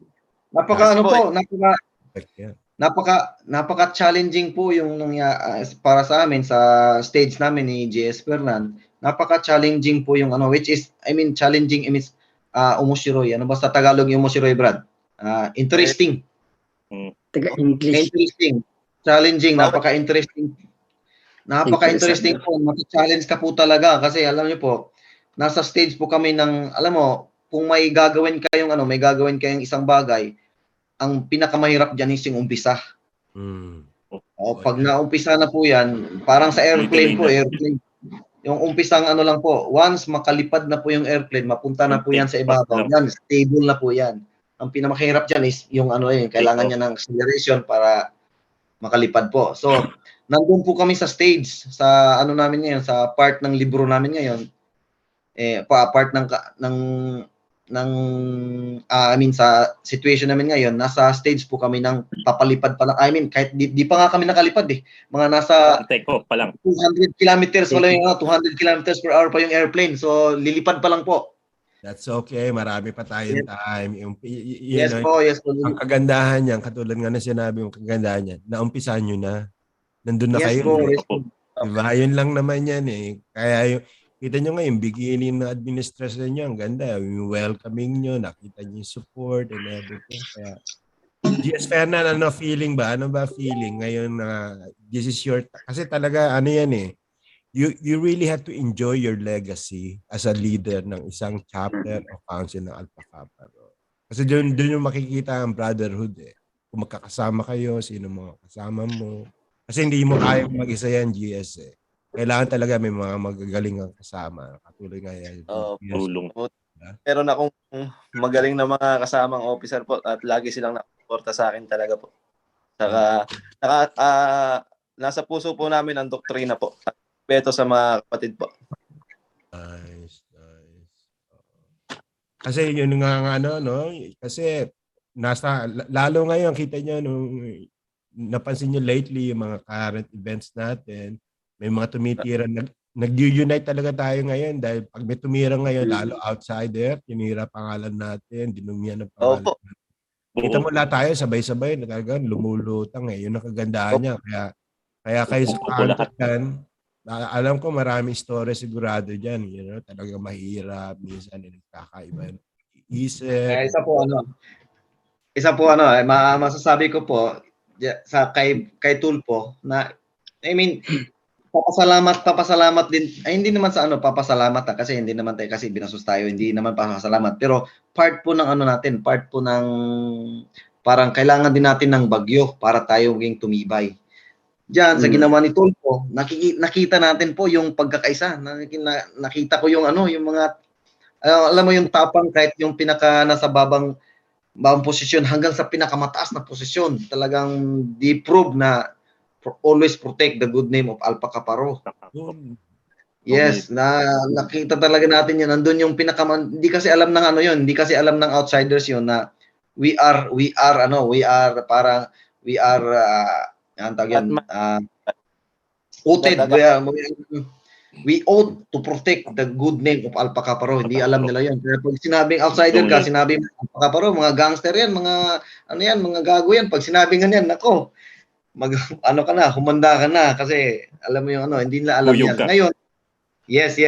Napaka-challenging po yung para sa amin sa stage namin ni GS Fernan. Napaka-challenging po yung challenging umushiroi. Ano ba sa Tagalog yung umushiroi, Brad? Interesting. Taga-English. Interesting. Challenging, napaka-interesting. Napaka-interesting po. Mati-challenge ka po talaga kasi alam niyo po, nasa stage po kami ng, kung may gagawin kayong isang bagay, ang pinakamahirap dyan is yung umpisa. Pag naumpisa na po yan, parang sa airplane po, yung umpisang lang po, once makalipad na po yung airplane, mapunta na po yan sa ibabaw, yan, stable na po yan. Ang pinakamahirap dyan is yung kailangan niya ng acceleration para makalipad po. So, nandun po kami sa stage, sa namin ngayon, sa part ng libro namin ngayon, part sa situation namin ngayon, nasa stage po kami ng papalipad pa lang. Kahit di pa nga kami nakalipad Mga nasa take off pa lang. 200 kilometers wala yung 200 kilometers per hour pa yung airplane. So lilipad pa lang po. That's okay. Marami pa tayong time. Yes po. Ang kagandahan niyan, katulad nga na sinabi mo, kagandahan niyan, naumpisahan nyo na. Nandun na kayo. Yes po. Diba? Yun lang naman yan Kaya kita nyo ngayon, beginning na administration nyo, ang ganda. Yung welcoming nyo, nakita nyo yung support and everything. Kaya, GS Fernan, feeling ba? Ano ba feeling ngayon na this is your, kasi talaga, you really have to enjoy your legacy as a leader ng isang chapter o council ng Alpha Kappa. Kasi doon yung makikita ang brotherhood Kung magkakasama kayo, sino mga kasama mo. Kasi hindi mo kaya mag-isa yan, GS Kailangan talaga may mga magagaling ang kasama. Katulad nga yan. Tulong. Meron akong magaling na mga kasamang officer po at lagi silang nakasuporta sa akin talaga po. Saka, nasa puso po namin ang doktrina po. Beto sa mga kapatid po. Nice. Kasi yun nga ano, no? Kasi lalo ngayon, kita nyo, nung napansin nyo lately, yung mga current events natin, may mga tumitira, nag-unite talaga tayo ngayon dahil pag may tumira ngayon, lalo outsider, tinira pangalan natin, dinumihan ng pangalan. Opo. Kita mo lahat tayo, sabay-sabay, talagang lumulutang eh. Yun ang kagandahan niya. Kaya kayo sa Opo, kanto lahat. dyan, alam ko maraming story sigurado dyan. You know, talagang mahirap, minsan nagkakaiba yung isip. Isa po masasabi ko po sa kay Tulpo na I mean papasalamat din ay hindi naman sa papasalamat kasi hindi naman tayo kasi binastos tayo, hindi naman papasalamat, pero part po ng natin, part po ng parang kailangan din natin ng bagyo para tayo maging tumibay. Diyan sa ginawa ni Tulpo, nakita natin po yung pagkakaisa. Nakita ko yung yung mga alam mo yung tapang kahit yung pinaka nasa babang posisyon hanggang sa pinakamataas na posisyon. Talagang di-prove na always protect the good name of Alpha Kaparo. Yes, nakita talaga natin yun. Nandun yung hindi kasi alam ng yun, hindi kasi alam ng outsiders yun na we are we ought to protect the good name of Alpha Kaparo. Hindi alam nila yun. Kaya pag sinabing outsider ka, sinabing Alpha Kaparo, mga gangster yan, mga mga gago yan. Pag sinabing ganyan, nako, humanda ka na kasi alam mo yung hindi nila alam yan. Ngayon, yes.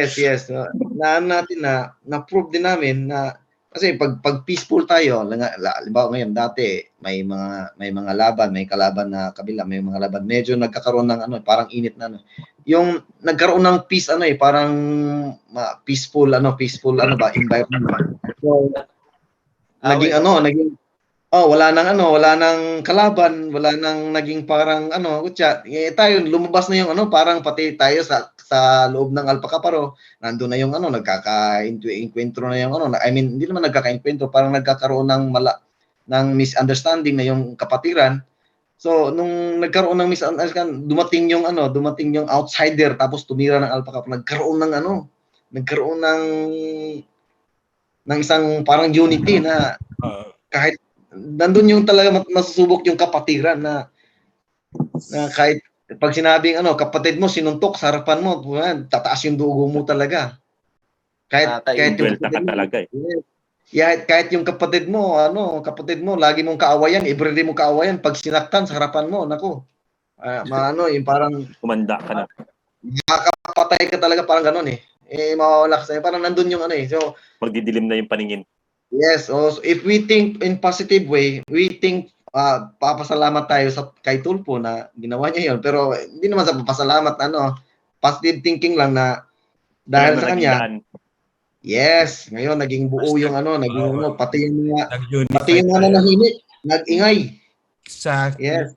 Natin na-prove din namin na kasi pag peaceful tayo, halimbawa ngayon dati may mga laban, may kalaban na kabila, may mga laban medyo nagkakaroon ng parang init na yung nagkaroon ng peace parang peaceful environment. So naging wala nang kalaban, wala nang naging parang tayo lumabas na yung parang pati tayo sa loob ng Alpha Kaparo, nandoon na yung nagkaka-encuentro na yung I mean, hindi naman nagkaka-encuentro, parang nagkakaroon ng misunderstanding na yung kapatiran. So nung nagkaroon ng misunderstanding, dumating yung outsider tapos tumira ng Alpha Kaparo, nagkaroon ng isang parang unity na kahit nandun yung talaga masusubok yung kapatiran na kahit pag sinabing kapatid mo sinuntok sa harapan mo, tataas yung dugo mo talaga. Kahit yung kahit yung kapatid mo lagi mong kaawayan, everyday mong kaawayan, pag sinaktan sa harapan mo, nako. Yung parang Kumanda ka na. Makakapatay ka talaga, parang gano'n mawawala ka sa'yo. Parang nandun yung So Magdidilim na yung paningin. Yes, so if we think in positive way, we think papasalamat tayo kay Tulpo na ginawa niya 'yon, pero hindi naman sa papasalamat positive thinking lang na dahil sa kanya. Yes, ngayon naging buo yung pati yung mga nanahimik, nag-ingay. Exactly. Yes.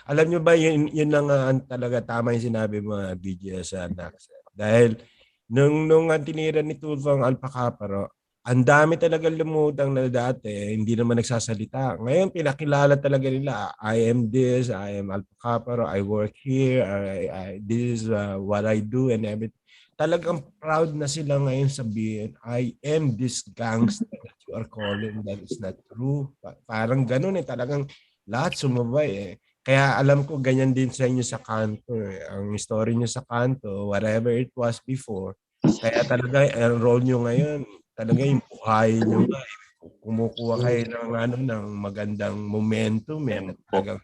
Alam nyo ba, yun lang talaga tama yung sinabi mo, BGS Nax. Dahil nung tinira ni Tulfo ang Alpha Kaparo, ang dami talaga lumutang na dati, hindi naman nagsasalita. Ngayon, pinakilala talaga nila, I am this, I am Alpha Kaparo, I work here, this is what I do and everything. Talagang proud na sila ngayon sabihin, I am this gangster that you are calling, that is not true. Parang ganun talagang lahat sumabay Kaya alam ko ganyan din sa inyo sa kanto. Ang story nyo sa kanto, whatever it was before, kaya talaga ang role nyo ngayon, talaga yung buhay nyo nga. Kumukuha kayo ng magandang momentum. Talagang,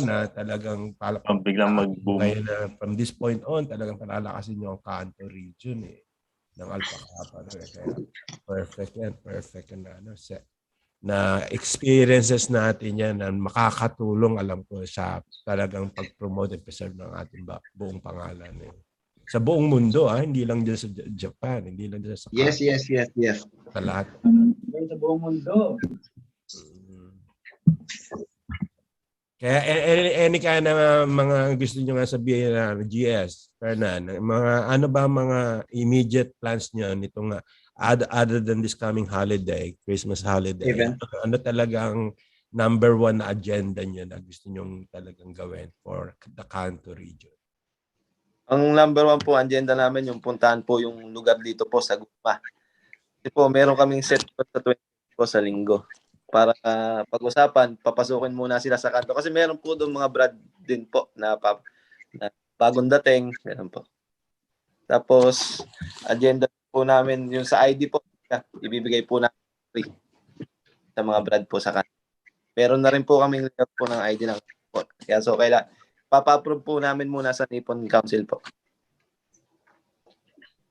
na talagang biglang mag-boom. Kaya na from this point on, talagang palalakasin nyo ang kanto region ng Alpha Kaparo. Kaya perfect yan. Perfect na experiences natin yan na makakatulong, alam ko, sa talagang pag-promote and preserve ng ating buong pangalan. Sa buong mundo, hindi lang dyan sa Japan, hindi lang dyan sa Yes. Sa lahat. Sa buong mundo. Kaya any kind na mga gusto nyo nga sabihin na GS, Fernan, mga immediate plans nyo nitong other than this coming holiday, Christmas holiday, ano talagang number one na agenda nyo na gusto nyo talagang gawin for the Kanto region? Ang number one po agenda namin yung puntahan po yung lugar dito po sa Guma. Kasi po, meron kaming set po sa 20 po sa linggo. Para pag-usapan, papasukin muna sila sa kanto. Kasi meron po doon mga brad din po na bagong dating. Meron po. Tapos, agenda po namin yung sa ID po. Ibibigay po namin free sa mga brad po sa kanto. Meron na rin po kaming layout po ng ID ng po. Kaya so, papa-approve po namin muna sa Nippon Council po.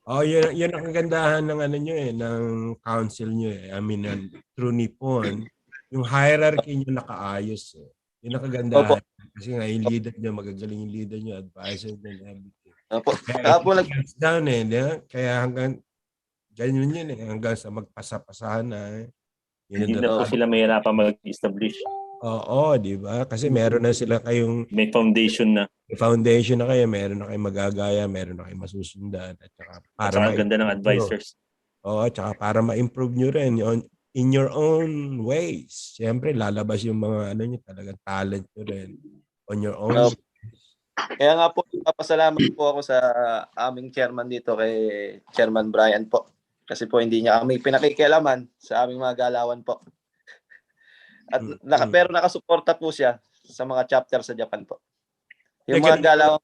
Oh, yan ang kagandahan ng ano nyo ng council nyo I mean, through Nippon, yung hierarchy nyo nakaayos Yun ang kagandahan. Kasi nga, yung leader nyo, magagaling yung leader nyo, advisor nyo, everything. Opo. Kaya po down Kaya hanggang ganyan yun hanggang sa magpasa-pasahan na Hindi na po sila mahirapan mag-establish. Oo, di ba? Kasi meron na sila kayong May foundation na. may foundation na kayo, meron na kayong magagaya, meron na kayong masusundan at saka At saka ganda ng advisors. Oo, at saka para ma-improve nyo rin in your own ways. Siyempre, lalabas yung mga ano nyo, talagang talent nyo rin on your own. Kaya nga po, papasalamat po ako sa aming chairman dito kay Chairman Brian po. Kasi po hindi niya kami pinakikialaman sa aming mga galawan po. At pero nakasuporta po siya sa mga chapter sa Japan po. Yung mga galawan,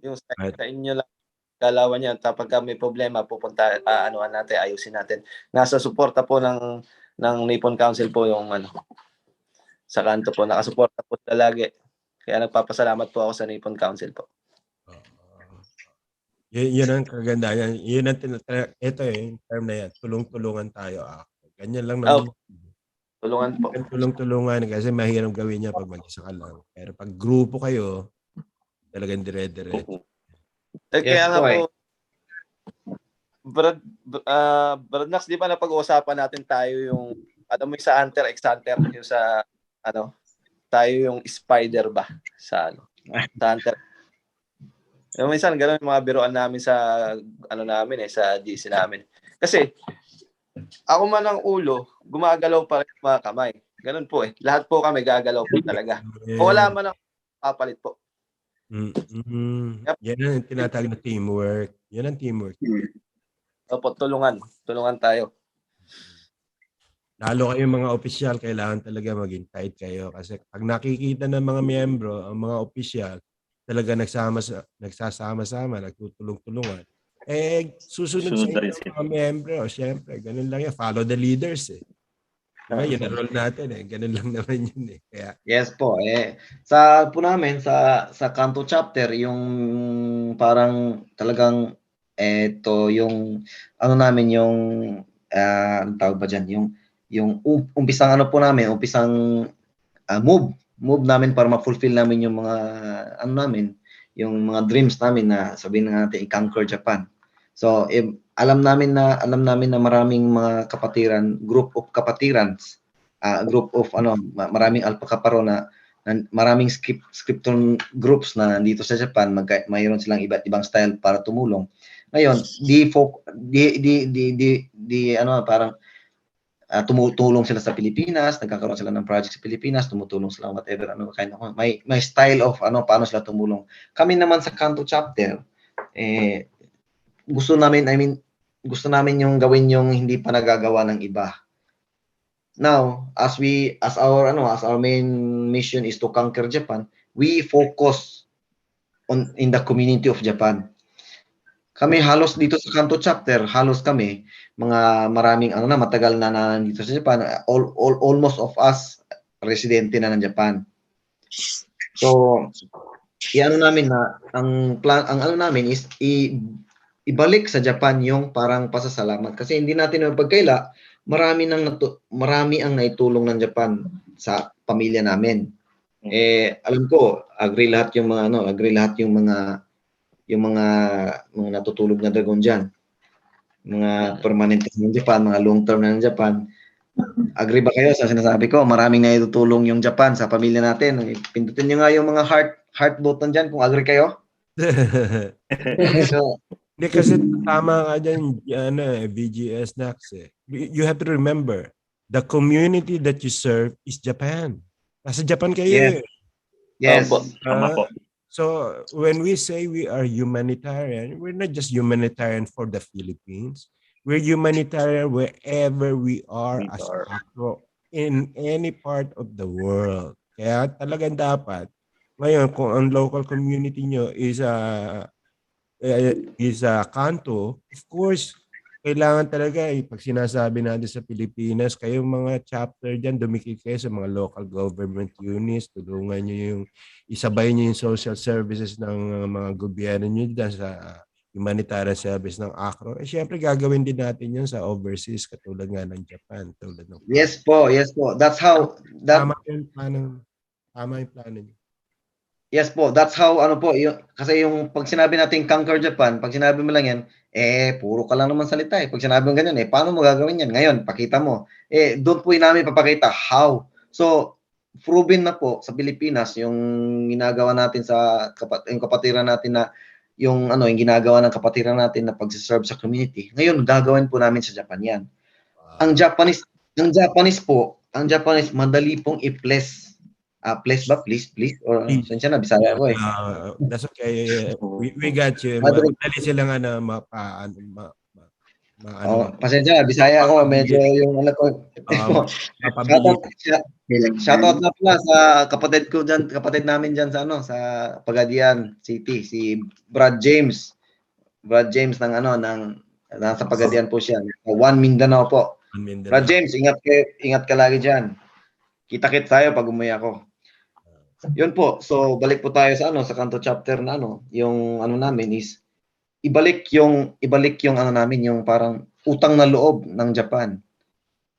yung sa inyo lang galawan niya, kapag may problema pupunta anuhan natin, ayusin natin. Nasa suporta po ng Nippon Council po yung sa kanto po, nakasuporta po sila lagi. Kaya nagpapasalamat po ako sa Nippon Council po. Yun ang kagandahan. Yun ang ito yung term na yan. Tulong-tulungan tayo. Ganyan lang naman. Tulungan po. Tulong-tulungan kasi mahirap gawin niya pag mag-isa ka lang. Pero pag grupo kayo, talagang dire-diretso. Kaya nga po, Brad Nax, di ba napag-uusapan natin tayo yung, mo sa Hunter x Hunter, yung sa, tayo yung spider ba? Sa Hunter. Yung minsan, gano'n yung mga biruan namin sa, namin sa GC namin. Kasi, ako man ang ulo, gumagalaw pa rin mga kamay. Ganun po Lahat po kami gagalaw po talaga. Kung wala man ang papalit po. Yep. Yan ang tinatawag na teamwork. Yan ang teamwork. Opo, tulungan. Tulungan tayo. Lalo kayong mga opisyal, kailangan talaga maging tight kayo. Kasi pag nakikita ng mga miyembro, ang mga opisyal, talaga nagsasama-sama, nagtutulong-tulungan. Susunod sa mga miyembro. Siyempre, ganun lang yan. Follow the leaders Yun ang role natin Ganun lang naman yun Kaya, yes po. Sa po namin, sa Kanto chapter, yung parang talagang yung namin yung ang tawag ba dyan? Yung umpisang po namin, umpisang move namin para ma-fulfill namin yung mga namin, yung mga dreams namin na sabihin natin i-conquer Japan. So, alam namin na maraming mga kapatiran, group of kapatirans, group of maraming alpha kaparo na maraming scripton groups na dito sa Japan, mayroon silang iba't ibang style para tumulong. Ngayon, parang tumutulong sila sa Pilipinas, nagkakaroon sila ng project sa Pilipinas, tumutulong sila whatever may style of paano sila tumulong. Kami naman sa Kanto chapter gusto namin yung gawin yung hindi pa nagagawa ng iba. Now, as our main mission is to conquer Japan, we focus in the community of Japan. Kami halos dito sa Kanto chapter, kami maraming matagal na dito sa Japan. Almost of us residente na ng Japan. So, namin na ang namin is ibalik sa Japan yung parang pasasalamat kasi hindi natin mapagkaila marami ang naitulong ng Japan sa pamilya namin. Alam ko agree lahat yung mga natutulog na dragon diyan. Mga permanent ng Japan, mga long term na ng Japan. Agree ba kayo sa sinasabi ko? Maraming naitutulong yung Japan sa pamilya natin. Pindutin niyo nga yung mga heart button diyan kung agree kayo. So, kasi tama nga dyan, VGS Nax You have to remember, the community that you serve is Japan. Nasa Japan kayo Yes. So, when we say we are humanitarian, we're not just humanitarian for the Philippines. We're humanitarian wherever we are We as are. ACRO in any part of the world. Kaya talagang dapat, ngayon kung ang local community nyo is a kanto, of course, kailangan talaga pag sinasabi natin sa Pilipinas, kayong mga chapter dyan, dumikit kayo sa mga local government units, tulungan nyo isabay nyo yung social services ng mga gobyerno nyo dyan sa humanitarian service ng ACRO. Syempre gagawin din natin yun sa overseas, katulad nga ng Japan, tulad ng Yes po, yes po. That's how tama yung plano. Tama yung plano nyo. Yes po, that's how ano po, kasi yung pag sinabi natin conquer Japan, pag sinabi mo lang yan, puro ka lang naman salita eh. Pag sinabi mo ganyan, paano mo gagawin yan? Ngayon, pakita mo. Doon po yung namin papakita how. So, proven na po sa Pilipinas yung ginagawa natin sa yung kapatiran natin na yung ginagawa ng kapatiran natin na pagsiserve sa community. Ngayon, gagawin po namin sa Japan yan. Ang Japanese madali pong i-place. Please ba? Please? Or sensya na, Bisaya ko eh. That's okay. We got you. Madali. Madali silang Pasensya na, Bisaya ko. Medyo yung ko. Shoutout na pala sa kapatid ko dyan, kapatid namin dyan sa sa Pagadian City, si Brad James. Brad James ng nasa Pagadian po siya. One Mindanao po. Brad James, ingat ka lagi dyan. Kita-kit tayo pag umuwi ako. Yun po. So balik po tayo sa sa kanto chapter na yung namin is ibalik yung namin yung parang utang na loob ng Japan.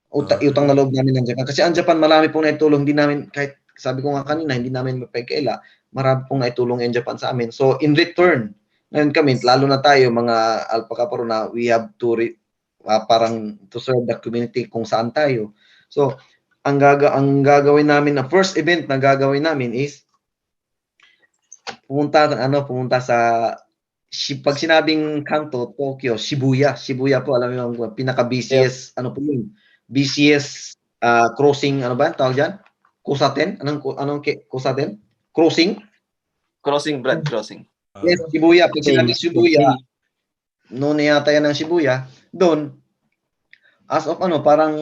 Utang na loob namin ng Japan kasi ang Japan marami pong naitulong, hindi namin, kahit sabi ko nga kanina, hindi namin mapagkaila, marami pong naitulong ang Japan sa amin. So in return, ngayon kami, lalo na tayo mga Alpha Kaparo na we have to parang to serve the community kung saan tayo. So ang gagawin namin na first event na gagawin namin is pumunta sa pag sinabing Kanto, Tokyo, Shibuya po, alam mo yung pinaka BCS po yun. BCS crossing ba tawag diyan? Kusaten? Anong Kusaten? Crossing? Blood crossing. Yes, Shibuya. Pag sinabing Shibuya, noon yata yan ng Shibuya, doon as of parang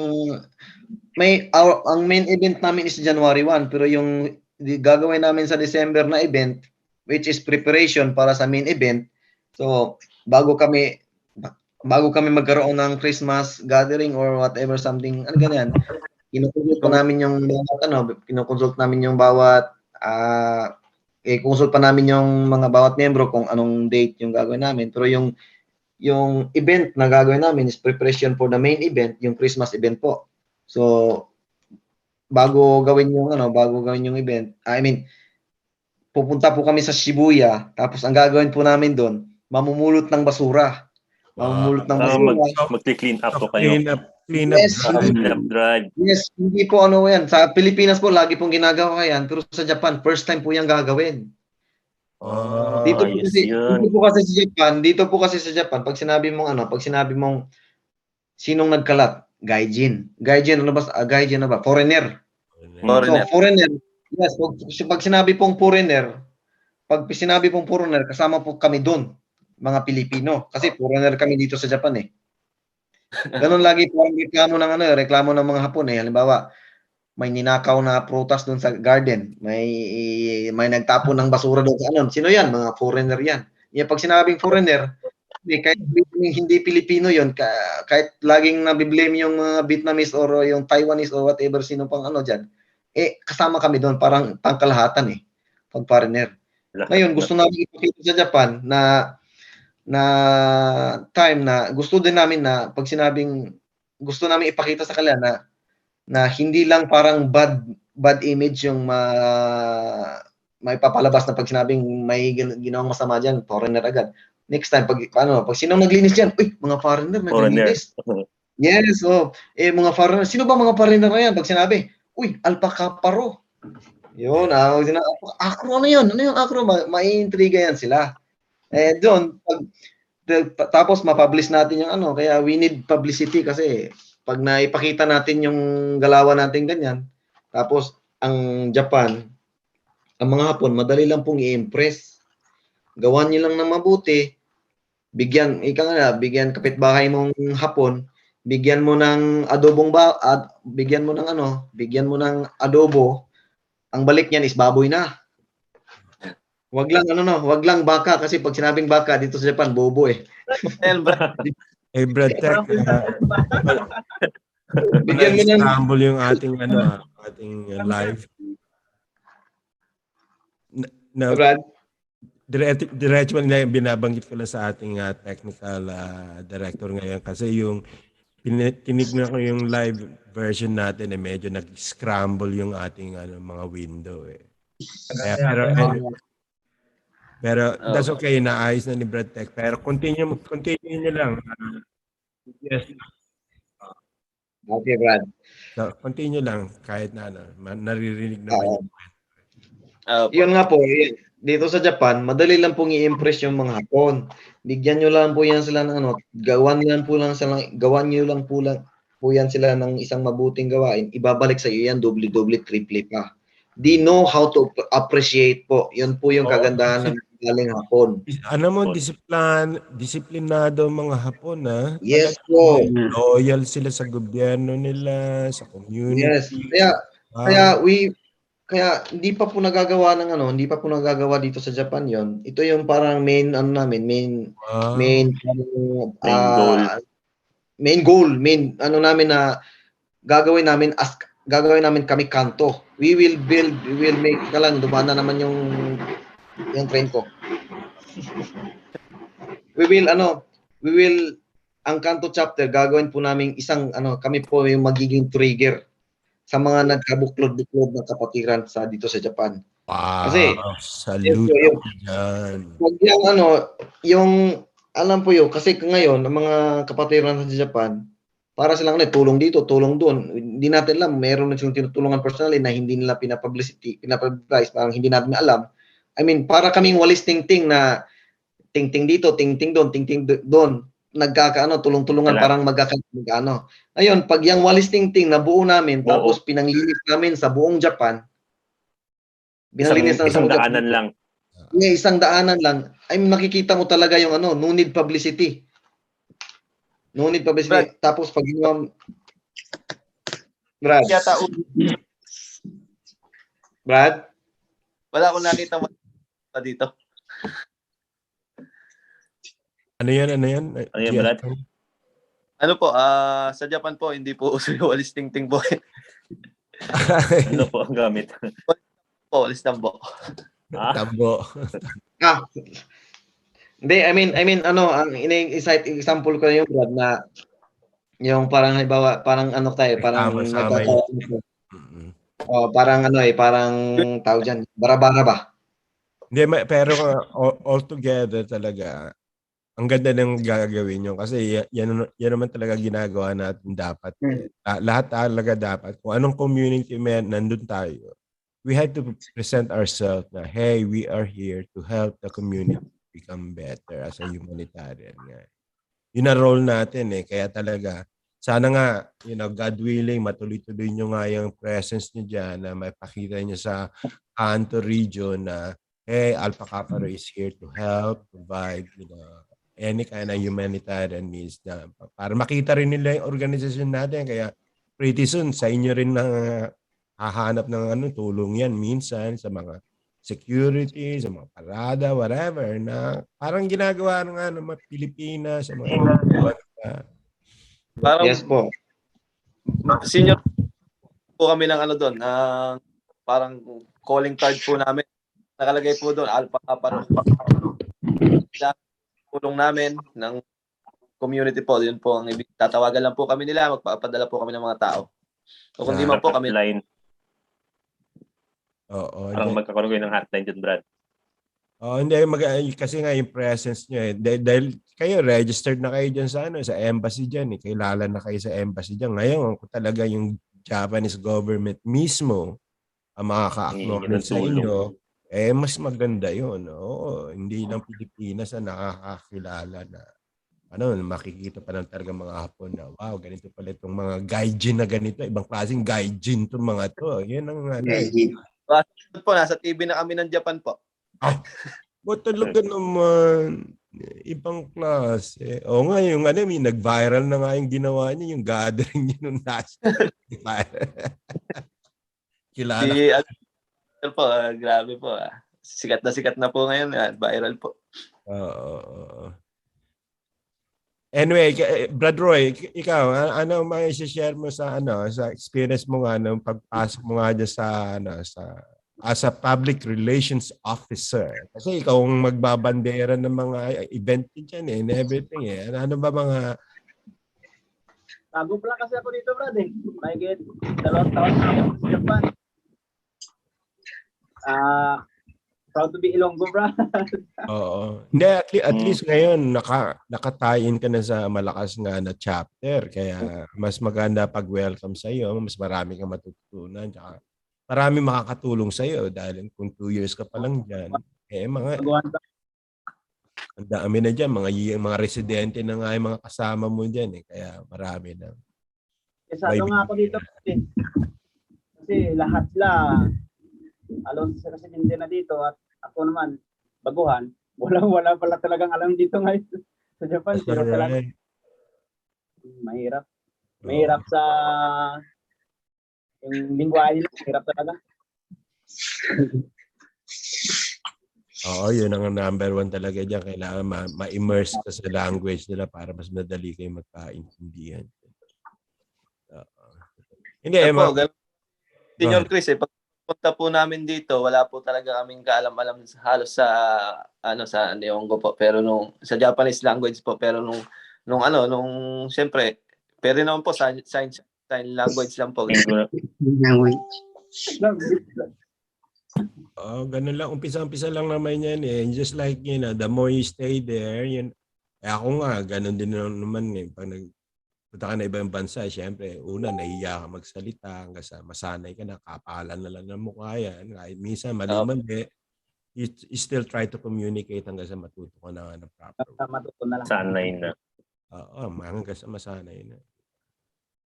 ang main event namin is January 1, pero yung gagawin namin sa December na event, which is preparation para sa main event. So, bago kami magkaroon ng Christmas gathering or whatever something, ganyan, kinukonsult namin yung consult pa namin yung mga bawat miyembro kung anong date yung gagawin namin. Pero yung event na gagawin namin is preparation for the main event, yung Christmas event po. So, bago gawin yung event, pupunta po kami sa Shibuya, tapos ang gagawin po namin doon, mamumulot ng basura. Mag-clean up po kayo. Clean up drive. Yes, hindi po yan. Sa Pilipinas po, lagi pong ginagawa yan, pero sa Japan, first time po yung gagawin. Dito po kasi sa Japan, pag sinabi mong sinong nagkalat, gaijin ba? Foreigner. So, foreigner. Yes, pag sinabi pong foreigner, kasama po kami doon, mga Pilipino. Kasi foreigner kami dito sa Japan eh. Ganun lagi po ang reklamo ng mga Hapon eh. Halimbawa, may ninakaw na prutas doon sa garden. May nagtapon ng basura doon sa sino yan? Mga foreigner yan. Pag sinabing foreigner, kahit hindi Pilipino yon, kahit laging nabiblame yung mga Vietnamese or yung Taiwanese or whatever, sino pang dyan, kasama kami doon, parang pangkalahatan pag foreigner. Ngayon, gusto namin ipakita sa Japan na time na gusto din namin na pag sinabing gusto namin ipakita sa kanila na hindi lang parang bad image yung may papalabas na pag sinabing may ginawang masama dyan, foreigner agad. Next time, pag sino naglinis dyan? Uy, mga foreigner, naglinis. Yes, mga foreigner. Sino ba mga foreigner na yan? Pag sinabi, uy, Alpha Kaparo. Yun, Acro, ano yun? Ano yung Acro? Maiintriga yan sila. Doon, tapos mapublish natin yung kaya we need publicity kasi pag naipakita natin yung galawan natin ganyan, tapos ang Japan, ang mga Hapon, madali lang pong i-impress. Gawan nyo lang ng mabuti, bigyan kapitbahay mong Hapon, bigyan mo ng bigyan mo ng adobo, ang balik niyan is baboy na. Wag lang baka kasi pag sinabing baka dito sa Japan, bobo eh. Eh, Brad Tech, Bigyan mo ng scramble yung ating live. Brad. Diretso na yung binabanggit ko lang sa ating technical director ngayon kasi yung tinignan ko yung live version natin medyo nag-scramble yung ating mga window eh. Pero that's okay, naayos na ni Brad Tech. Pero continue nyo lang. Yes. Okay, Brad. So, continue lang kahit na naririnig naman. Yun nga po, dito sa Japan, madali lang pong i-impress yung mga Hapon. Bigyan nyo lang po yan sila ng gawan nyo lang po yan sila ng isang mabuting gawain. Ibabalik sa iyo yan, doble-doble, triple pa. They know how to appreciate po. Yun po yung kagandahan ng galing Hapon. Mo, disiplinado mga Hapon, ha? Yes po. Loyal sila sa gobyerno nila, sa community. Yes. Kaya hindi pa po nagagawa dito sa Japan yon. Ito yung parang main goal namin na gagawin namin kami kanto. We will make dumana naman yung train ko. We will ang kanto chapter gagawin po namin kami po yung magiging trigger sa mga nagkabuklod-buklod na kapatiran dito sa Japan. Wow, kasi salute alam po yun, kasi ngayon, ang mga kapatiran sa Japan, para silang tulong dito, tulong doon. Hindi natin alam, meron na silang tinutulungan personally na hindi nila pinapublicize, parang hindi natin alam. I mean, para kaming walis ting-ting na ting-ting dito, ting-ting doon. Tulong-tulungan parang magkano. Ayun, pag yung walis ting-ting na buo namin, tapos pinanglinis namin sa buong Japan, isang daanan lang. Isang daanan lang, ay makikita mo talaga yung no need publicity. No need publicity. Brad. Tapos pag Brad? Wala akong nakita dito. Ano yan, Brad? Ano po, sa Japan po, hindi po uso yung walis ting-ting po. Ano po ang gamit? Walis tambo. Tambo. Hindi, I mean, ang example ko yung Brad na yung parang halimbawa, parang parang parang parang tawag dyan, bara-bara ba? Hindi, pero all together talaga, ang ganda ng gagawin nyo kasi yan naman talaga ginagawa natin dapat. Lahat talaga dapat. Kung anong community nandun tayo, we had to present ourselves na, hey, we are here to help the community become better as a humanitarian. Yun ang role natin Kaya talaga, sana nga, God willing, matuloy-tuloy nyo nga yung presence nyo dyan na maipakita nyo sa Kanto region na, hey, Alpha Kappa is here to help, provide, any kind of humanitarian needs na para makita rin nila yung organisasyon natin. Kaya pretty soon, sa inyo rin na hahanap ng tulong yan minsan sa mga security, sa mga parada, whatever, na parang ginagawa ng mga Pilipinas, sa mga parang, yes po. Senior po kami ng doon, parang calling card po namin. Nakalagay po doon, Alpha Kappa. Tulong namin ng community po. Yun po, tatawagan lang po kami nila, magpapadala po kami ng mga tao. O kung di man po kami line. Oo. Parang magkakaroon kayo ng hotline dyan, Brad. Hindi kasi nga yung presence nyo dahil kayo registered na kayo dyan sa embassy dyan kilala na kayo sa embassy dyan. Ngayon kung talaga yung Japanese government mismo ang makaka-acknowledge sa inyo, mas maganda yun. Oo, hindi lang Pilipinas na nakakakilala na makikita pa ng talaga mga Hapon na wow, ganito pala itong mga gaijin na ganito, ibang klaseng gaijin itong mga to. Yan ang po, nasa TV na kami ng Japan po. Ba't talaga naman? Ibang klase. O nga, yung ano, may nag-viral na nga yung ginawa niya, yung gathering niya nung nasa. Kilala. Si ano po, grabe po. Sikat na po ngayon. Viral po. Oo. Anyway, Brad Roy, ikaw, ano may share mo sa sa experience mo nga nung pagpasok mo nga dyan sa as a public relations officer? Kasi ikaw ang magbabandera ng mga event diyan and everything eh. Ano ba mga Bago pa lang kasi ako dito, Brad eh. Mahigit 2 taon na ako sa Japan. Proud to be Ilonggo, Brad. Oo. Hindi, at least ngayon nakatain ka na sa malakas nga na chapter kaya mas maganda pag welcome sa iyo, mas marami kang matututunan tsaka marami makakatulong sa iyo dahil kung 2 years ka pa lang diyan, ang dami na diyan mga residente na nga yung mga kasama mo diyan eh, kaya marami na. Kasado nga ako dito kasi lahat sila alam sa residente na dito at ako naman baguhan. Wala pala talagang alam dito ngayon sa Japan. Pero talaga mahirap sa yung lingwahe nila, mahirap talaga. Oo, yun ang number 1 talaga diyan. Kailangan ma-immerse ka sa language nila para mas madali kayo magkaintindihan. Hindi, Senior Chris, pagpunta po namin dito, wala po talaga kaming kaalam-alam halos sa sa Nihongo po, pero sa Japanese language po, pero nung siyempre, pero naman po sign language lang po. Language. Oh, ganun lang. Umpisa lang naman yan eh. Just like, the more you stay there, ako nga, ganun din naman eh. Pag punta ka na ibang bansa, syempre, una, nahiya ka magsalita hanggang sa masanay ka na, kapalan na lang ng mukha yan. Kahit minsan, mali-mali, you still try to communicate hanggang sa matuto ka na ng proper. Matuto na lang. Sanay na. Oo, hanggang sa masanay na.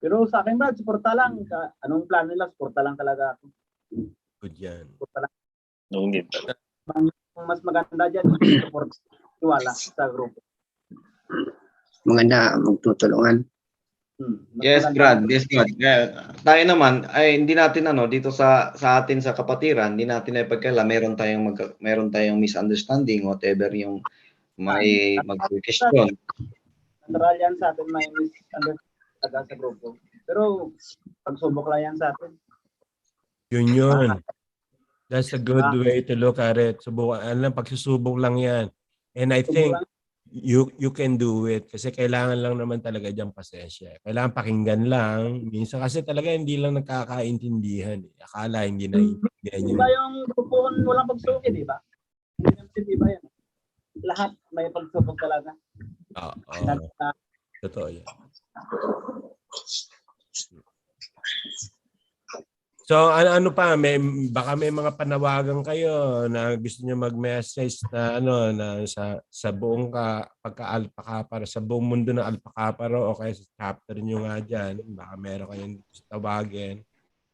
Pero sa akin, Brad, suporta lang. Anong plano nila? Suporta lang talaga ako. Good yan. Suporta lang. Nungit. Mas maganda dyan, support, tiwala sa grupo. Maganda, magtutulungan. Yes, Brad. Yes, Brad. Tayo naman ay hindi natin dito sa atin sa kapatiran, hindi natin ipagkaila meron tayong misunderstanding whatever yung may mag-question. Natural yan sa atin, may misunderstanding sa grupo. Pero pagsubok lang yan sa atin. Yun. That's a good way to look at it. Subukan, pagsusubok lang yan. And I think you can do it kasi kailangan lang naman talaga diyang pasensya. Kailangan pakinggan lang. Minsan kasi talaga hindi lang nakakaintindihan. Akala hindi naiintindihan yun. Diba yung grupo walang pagsuki, di ba? Hindi ba yan? Lahat may pagsubok talaga. Oo. Totoo yan. So ano pa, baka may mga panawagan kayo na gusto niyo mag-message na na sa buong pagka-Alpha sa buong mundo ng Alpha Kappa o kaya sa chapter niyo nga diyan, baka meron kayong tawagin,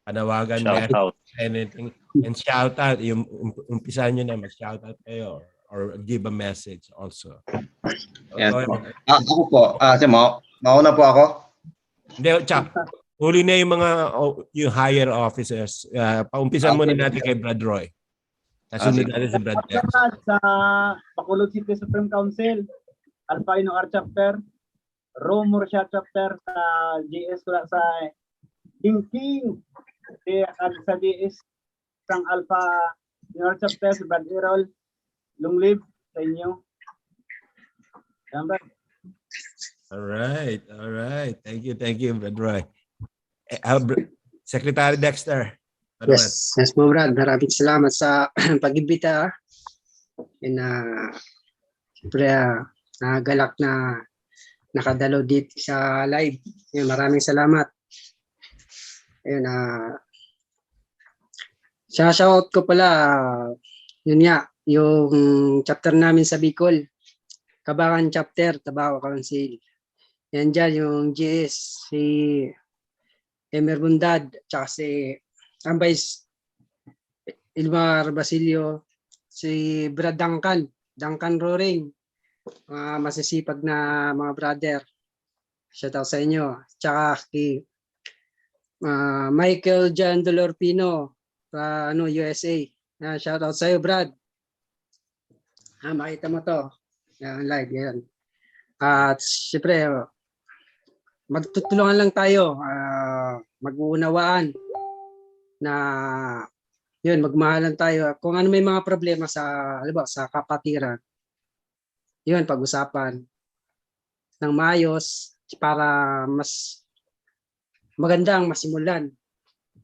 panawagan, Shout out. anything, and shout out, yung umpisa niyo na mag-shout out kayo or give a message also. Yes, po. Ako po, mauna po ako. Hindi, Chap. Huli na yung mga yung higher officers. Paumpisan muna natin kay Brad Roy. Kasunod natin si Brad Tex. Sa Bacolod City Supreme Council, Alpha Inong R Chapter, Rumor siya Chapter sa GS sa King, sa GS sang Alpha Inong R Chapter, si Brad Errol, long live sa inyo. All right. Thank you, Brad Roy. Secretary Dexter. Yes po, Brad. Maraming salamat sa pag-imbita. Siyempre, galak na nakadalo dito sa live. Maraming salamat. Shout ko pala, yung chapter namin sa Bicol. Kabakan Chapter, Tabaco Council. Yan dyan, yung GS, si Emer Bundad, tsaka si Ambais Ilmar Basilio, si Brad Duncan Roring, mga masisipag na mga brother. Shout out sa inyo. Tsaka kay Michael Jan Dolorpino sa USA. Shout out sa iyo, Brad. Makita mo to. Yan, live yan. At syempre, magtutulungan lang tayo, mag-uunawaan na yun, magmahalan tayo. Kung ano may mga problema sa kapatiran, yun, pag-usapan ng maayos para mas magandang masimulan.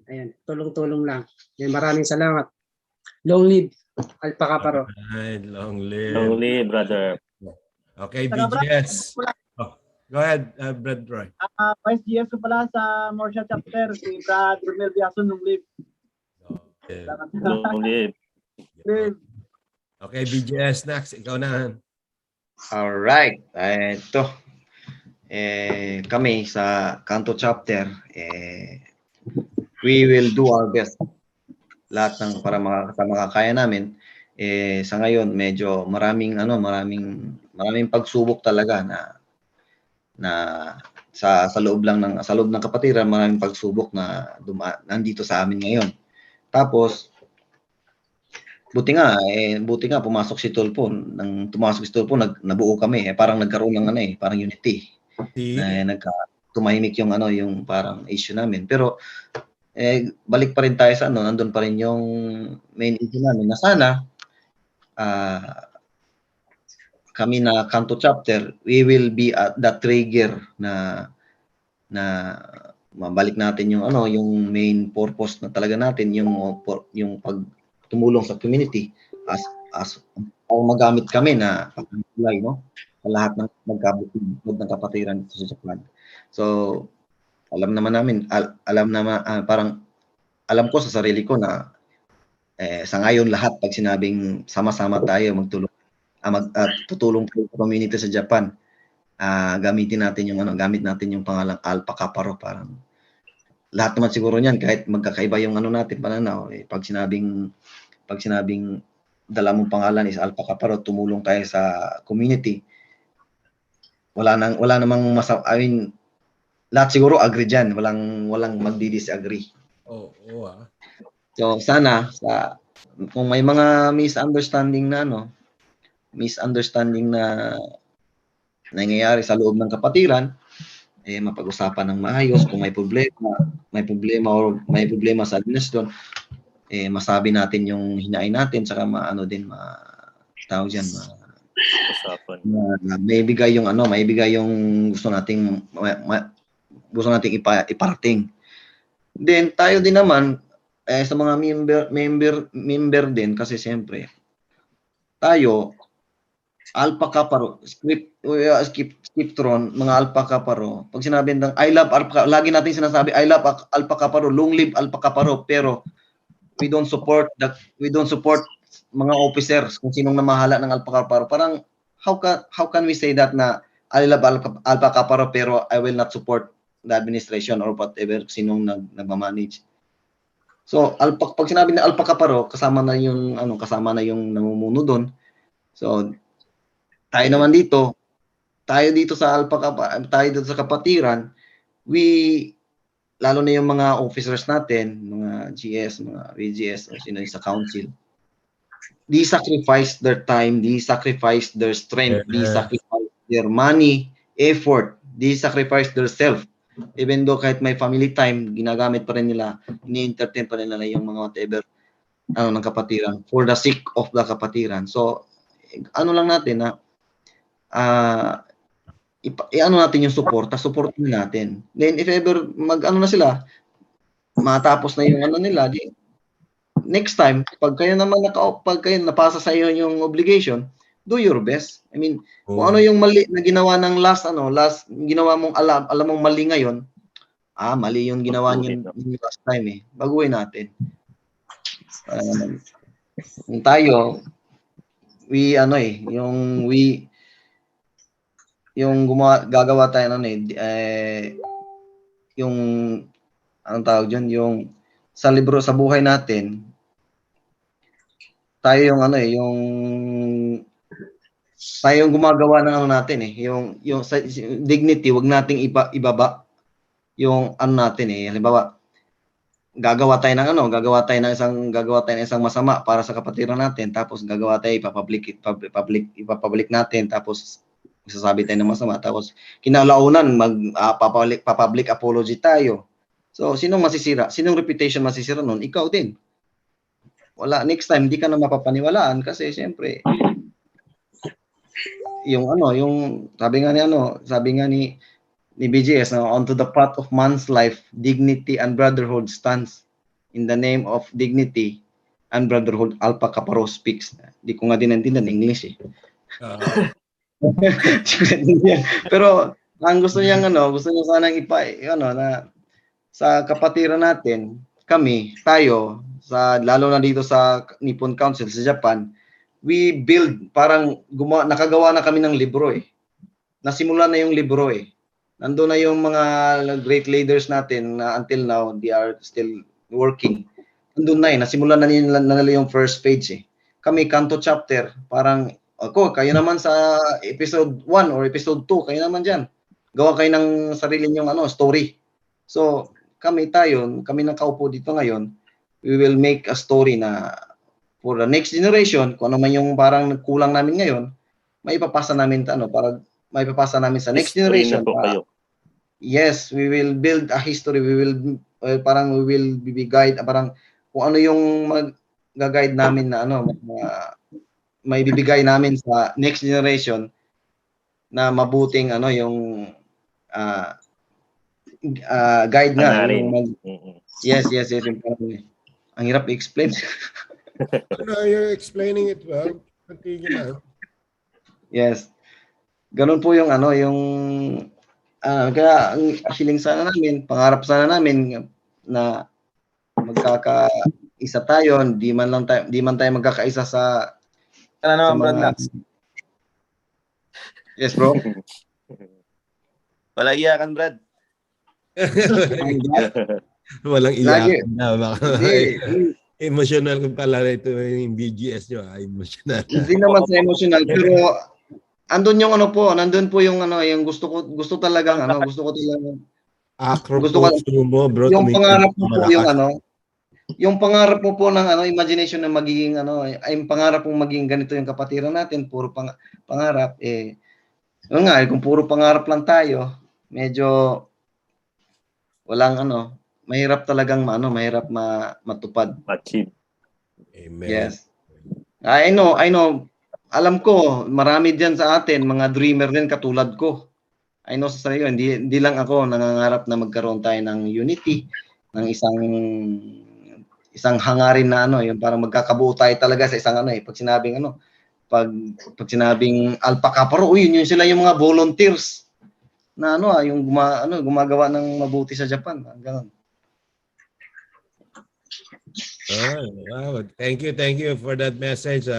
Ayan, tulong-tulong lang. Yan, maraming salamat. Long live Alpaca Paro. Ay, long live. Long live, brother. Okay, Saka, Brad, BGS. Oh, go ahead, Brad Roy. Vice GS ko pala sa Morsha chapter, si Brad Romel Biason ng Live. Okay. Long live. Okay, BGS next. Ikaw na. Alright. Ito. Kami sa Kanto chapter, we will do our best. Lahat ng para makakaya namin. Sa ngayon medyo maraming pagsubok talaga na sa loob ng kapatiran, maraming pagsubok na nandito sa amin ngayon. Tapos buti nga pumasok si Tulpo. Nang tumasok si Tulpo, nabuo kami, parang nagkaroon ng parang unity. Tumahimik yung yung parang issue namin. Pero balik pa rin tayo sa nandun pa rin yung main issue namin na sana kami na Kanto chapter, we will be at the trigger na mabalik natin yung yung main purpose na talaga natin, yung pagtumulong sa community as magamit kami na pag-apply sa lahat ng magkabukod ng kapatiran sa Japan. So alam ko sa sarili ko na sa ngayon lahat pag sinabing sama-sama tayo magtulong tutulong tayo sa community sa Japan, gamitin natin yung pangalang Alpaca Paro. Parang lahat naman siguro niyan kahit magkakaiba yung natin pananaw, pag sinabing dala mong pangalan is Alpaca Paro, tumulong tayo sa community, wala namang lahat siguro agree diyan, walang magdi-disagree. So sana kung may mga misunderstanding na nangyayari sa loob ng kapatiran, mapag-usapan ng maayos. Kung may problema sa administrasyon, masabi natin yung hinain natin, saka tawag diyan, maibigay yung gusto nating iparating. Then tayo din naman sa mga member din, kasi siyempre tayo Alpaca Paro Skiptron, mga Alpaca Paro. Pag sinabi ng I love Alpaca, lagi natin sinasabi I love Alpaca Paro, long live Alpaca Paro, pero we don't support mga officers kung sinong namahala ng Alpaca Paro. Parang how can we say that na I love Alpaca Paro pero I will not support the administration or whatever sinong nagma-manage. So pag sinabi na Alpaca Paro, kasama na yung namumuno doon. So tayo dito sa Alpaca, tayo dito sa kapatiran, lalo na yung mga officers natin, mga GS, mga VGS, o sino sa council, they sacrifice their time, they sacrifice their strength, they sacrifice their money, effort, they sacrifice their self. Even though kahit may family time, ginagamit pa rin nila, ini-entertain pa rin nila yung mga whatever ng kapatiran for the sake of the kapatiran. So lang natin na natin yung support natin. Then if ever na sila, matapos na yung nila, next time pag kayo napasa sa iyo yung obligation, do your best. I mean, kung ano yung mali na ginawa ng last ginawa mong alam mong mali ngayon, mali yung ginawa niyo last time baguhin natin. Kung tayo gagawa tayo yung anong tawag diyan, yung sa libro sa buhay natin, tayo yung tayo yung gumagawa ng ano natin eh, yung dignity, wag nating ibaba yung ano natin eh. Halimbawa, gagawa tayo ng isang masama para sa kapatiran natin, tapos gagawa tayo ipapublic natin, tapos sasabi tayo ng masama, tapos kinalaunan public apology tayo. So sinong masisira? Sinong reputation masisira nun? Ikaw din. Wala, next time hindi ka na mapapaniwalaan kasi siyempre yung sabi nga ni BGS, onto the path of man's life, dignity and brotherhood stands. In the name of dignity and brotherhood, Alpha Kaparo speaks. Di ko nga din naintindihan ng English eh. Pero ang gusto niya sanang na sa kapatiran natin, tayo, lalo na dito sa Nippon Council sa Japan, we build, nakagawa na kami ng libro eh. Nasimula na yung libro eh. Nandun na yung mga great leaders natin na until now, they are still working. Nandun na eh, nasimulan na nila yung first page eh. Kami, Kanto chapter, parang, kayo naman sa episode 1 or episode 2, kayo naman dyan. Gawa kayo ng sarili nyong story. So, kami nakaupo dito ngayon, we will make a story na for the next generation, kung ano man yung parang kulang namin ngayon, maipapasa namin sa next generation. Yes, we will build a history. We will be guide, parang kung ano yung mag-guide namin na may bibigay namin sa next generation na mabuting yung guide nga. Yes. Ang hirap i-explain. No, you're explaining it well. Continue na. Yes. Ganun po yung kaya ang hiling sana namin, pangarap sana namin na magkakaisa tayo, di man tayo magkakaisa sa Brad? Yes, bro. Wala iyakan, Brad. Walang Lagi. iyakan na. Emotional pala ito yung BGS nyo. Emotional. Hindi naman sa emotional, pero nandun po yung gusto ko talagang Gusto mo, bro. yung pangarap mo po yung pangarap mo po ng imagination na magiging ay pangarap mong maging ganito yung kapatiran natin, puro pangarap kung puro pangarap lang tayo, medyo walang mahirap talagang mahirap matupad. Achieve. Amen. Yes. I know. Alam ko, marami diyan sa atin, mga dreamer din katulad ko. I know sa sarili, hindi lang ako nangangarap na magkaroon tayo ng unity, ng isang hangarin na yung parang magkakabuo tayo talaga sa isang pag sinabing Alpha Kaparo, yun sila yung mga volunteers na yung gumagawa ng mabuti sa Japan, ganun. Wow. Thank you for that message,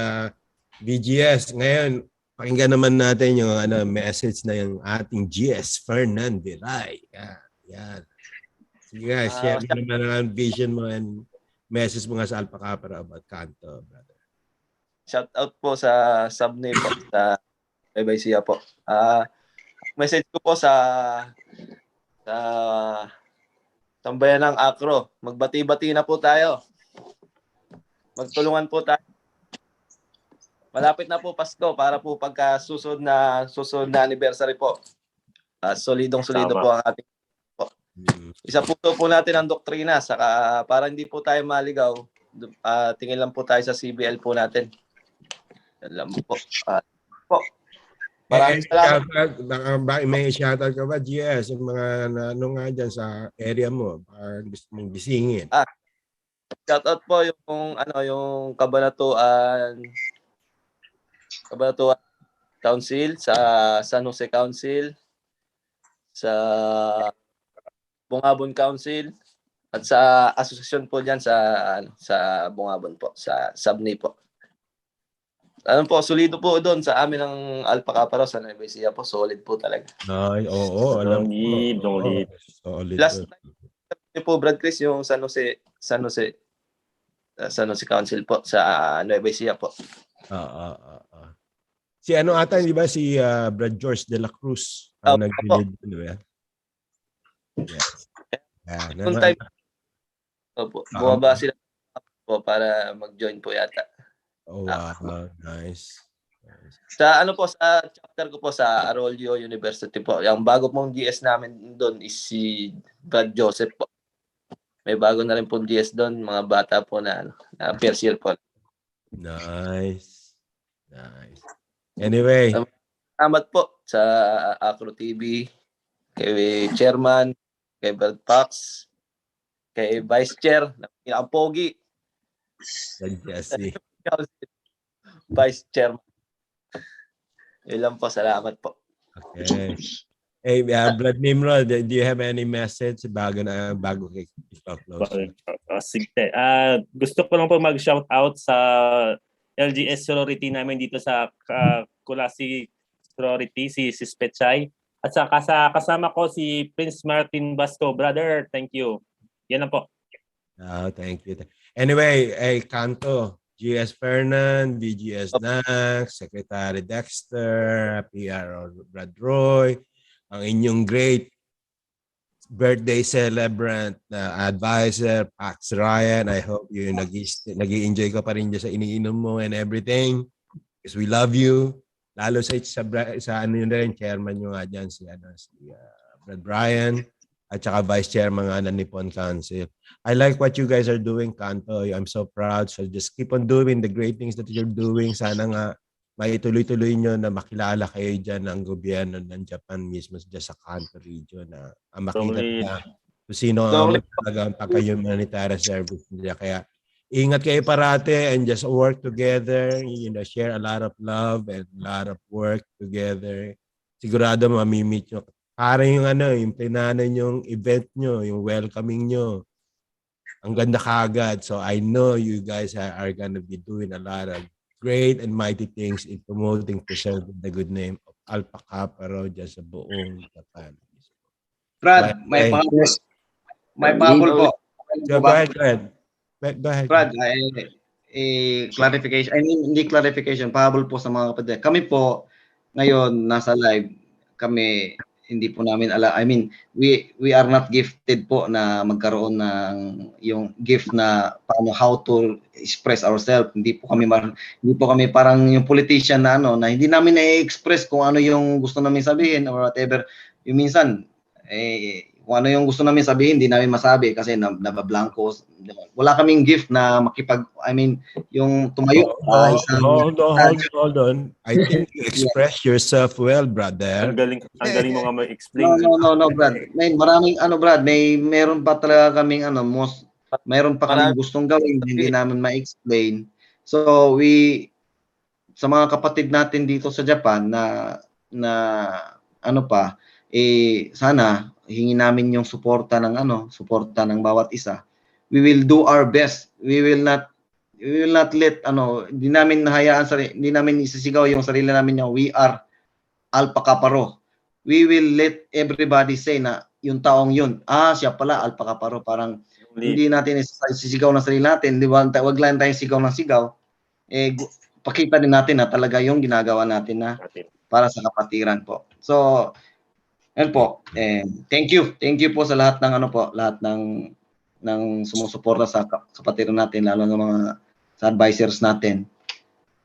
BGS. Ngayon, pakinggan naman natin yung message na yung ating GS Fernan Viray. Yan. Sige guys, share mo naman ang vision mo and message mo nga sa Alpha Kaparo about Kanto, brother. Shout out po sa Subney po, sa Baybaysia po. Message ko po sa tambayan ng Acro. Magbati-bati na po tayo. Magtulungan po tayo. Malapit na po Pasko para po pagka susunod na anniversary po. Solidong-solido po ang ating po. Isa po natin ang doktrina saka para hindi po tayo maligaw. Tingin lang po tayo sa CBL po natin. Yan lang po. Maraming salamat. May shoutout ka ba, GS? Yung mga nga dyan sa area mo, gusto mong gisingin. Shoutout po yung Kabanatuan Council, sa San Jose Council, sa Bungabon Council, at sa asosasyon po diyan sa Bungabon po, sa Subney po. Solido po doon sa amin ng Alpha Kaparo sa Nueva Ecija po, solid po talaga. Oo, alam ko. Solid. Last time po, Brad Chris, yung San Jose Council po sa Nueva Ecija po. Si ano ata, di ba? Si Brad George de la Cruz. Opo. Nag-lead, di ba? Yes. Yeah, Noong time, opo, bumaba sila po para mag-join po yata. Oh, wow. Nice. Sa ano po, sa chapter ko po sa Arroyo University po, yung bago pong GS namin doon is si Brad Joseph po. May bago na rin pong GS doon, mga bata po na first year po. Nice. Nice. Anyway, Salamat po sa Acro TV, kay Chairman, kay Brad Pax, kay Vice Chair, ang pogi, Jesse. Vice Chairman. Ilan po, salamat po. Okay. Hey, Brad Nimrod, do you have any message bago close? Sige. Gusto ko lang po mag-shout out sa LGS sorority namin dito sa Kulasi sorority, si Spechay. At sa kasama ko si Prince Martin Basco. Brother, thank you. Yan lang po. Thank you. Anyway, Kanto, GS Fernan, BGS Nax, Secretary Dexter, PR Brad Roy, ang inyong great birthday celebrant na advisor, Pax Ryan. I hope you nag-i-enjoy ka pa rin dyan sa iniinom mo and everything. Because we love you. Lalo sa ano yun rin, chairman nyo nga dyan, si Brad Brian, at saka vice chairman nga ng Nippon Council. I like what you guys are doing, Kanto. I'm so proud. So just keep on doing the great things that you're doing. Sana nga maituloy-tuloy nyo na makilala kayo dyan ng gobyerno ng Japan mismo dyan sa Kanto region na makita na kung sino talaga ang pagka-humanitarian service nila. Kaya ingat kayo parate and just work together, share a lot of love and a lot of work together. Sigurado mamimit nyo. Parang yung plananan yung event nyo, yung welcoming nyo. Ang ganda kaagad. So I know you guys are gonna be doing a lot of great and mighty things in promoting, preserving the good name of Alpha Kappa Rho dyan sa buong Japan. Brad, may pahabol po. Go ahead. Brad, clarification. I mean, hindi clarification, pahabol po sa mga kapatid. Kami po, ngayon, nasa live, kami, hindi po namin alam. I mean, we are not gifted po na magkaroon ng yung gift na paano how to express ourselves. Hindi po kami parang yung politician na na hindi namin na-express kung ano yung gusto namin sabihin or whatever. Yung minsan kung ano yung gusto namin sabihin, hindi namin masabi kasi nabablanko. Wala kaming gift na yung tumayo. Hold on. I think you express yourself well, brother. Ang galing mo nga ma-explain. No, Brad. Brad, meron pa talaga kaming meron pa kaming gustong gawin, hindi namin ma-explain. So, sa mga kapatid natin dito sa Japan sana hingin namin yung suporta ng bawat isa. We will do our best. We will not let hindi namin isisigaw yung sarili namin we are Alpha Kappa Rho. We will let everybody say na yung taong yun, siya pala Alpha Kappa Rho. Parang hindi natin isisigaw ng sarili natin, di ba? Wag lang tayong sigaw ng sigaw. Pakita din natin na talaga yung ginagawa natin na para sa kapatiran po. So, yan po. Thank you po sa lahat ng sumusuporta sa kapatiran natin, lalo ng mga sa advisors natin.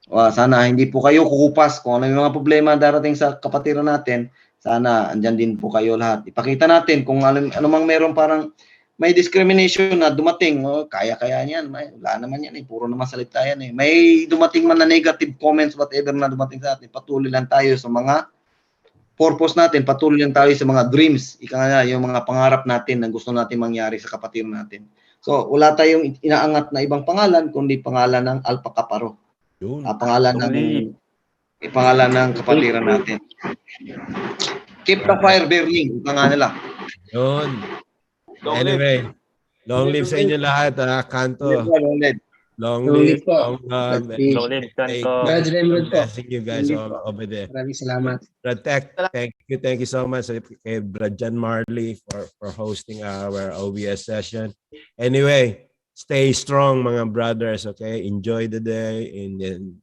Sana hindi po kayo kukupas kung ano yung mga problema darating sa kapatiran natin. Sana andyan din po kayo lahat. Ipakita natin kung ano mang meron parang may discrimination na dumating. Kaya niyan. Wala naman yan. Puro naman salita yan. May dumating man na negative comments, whatever na dumating sa atin. Patuloy lang tayo sa mga purpose natin, patuloy lang tayo sa mga dreams, yung mga pangarap natin na gusto natin mangyari sa kapatiran natin. So, wala tayong inaangat na ibang pangalan, kundi pangalan ng Alpha Kappa Rho. Pangalan ng kapatiran natin. Keep the fire burning, pangalan nila. Yun. Anyway, long live sa inyo lahat, Kanto. Long live, po. Long live, Kanto. Brad Raymond po. Blessing you guys all over there. Maraming salamat. Brad Tech, thank you so much kay Brad John Marley for hosting our OBS session. Anyway, stay strong mga brothers, okay? Enjoy the day and then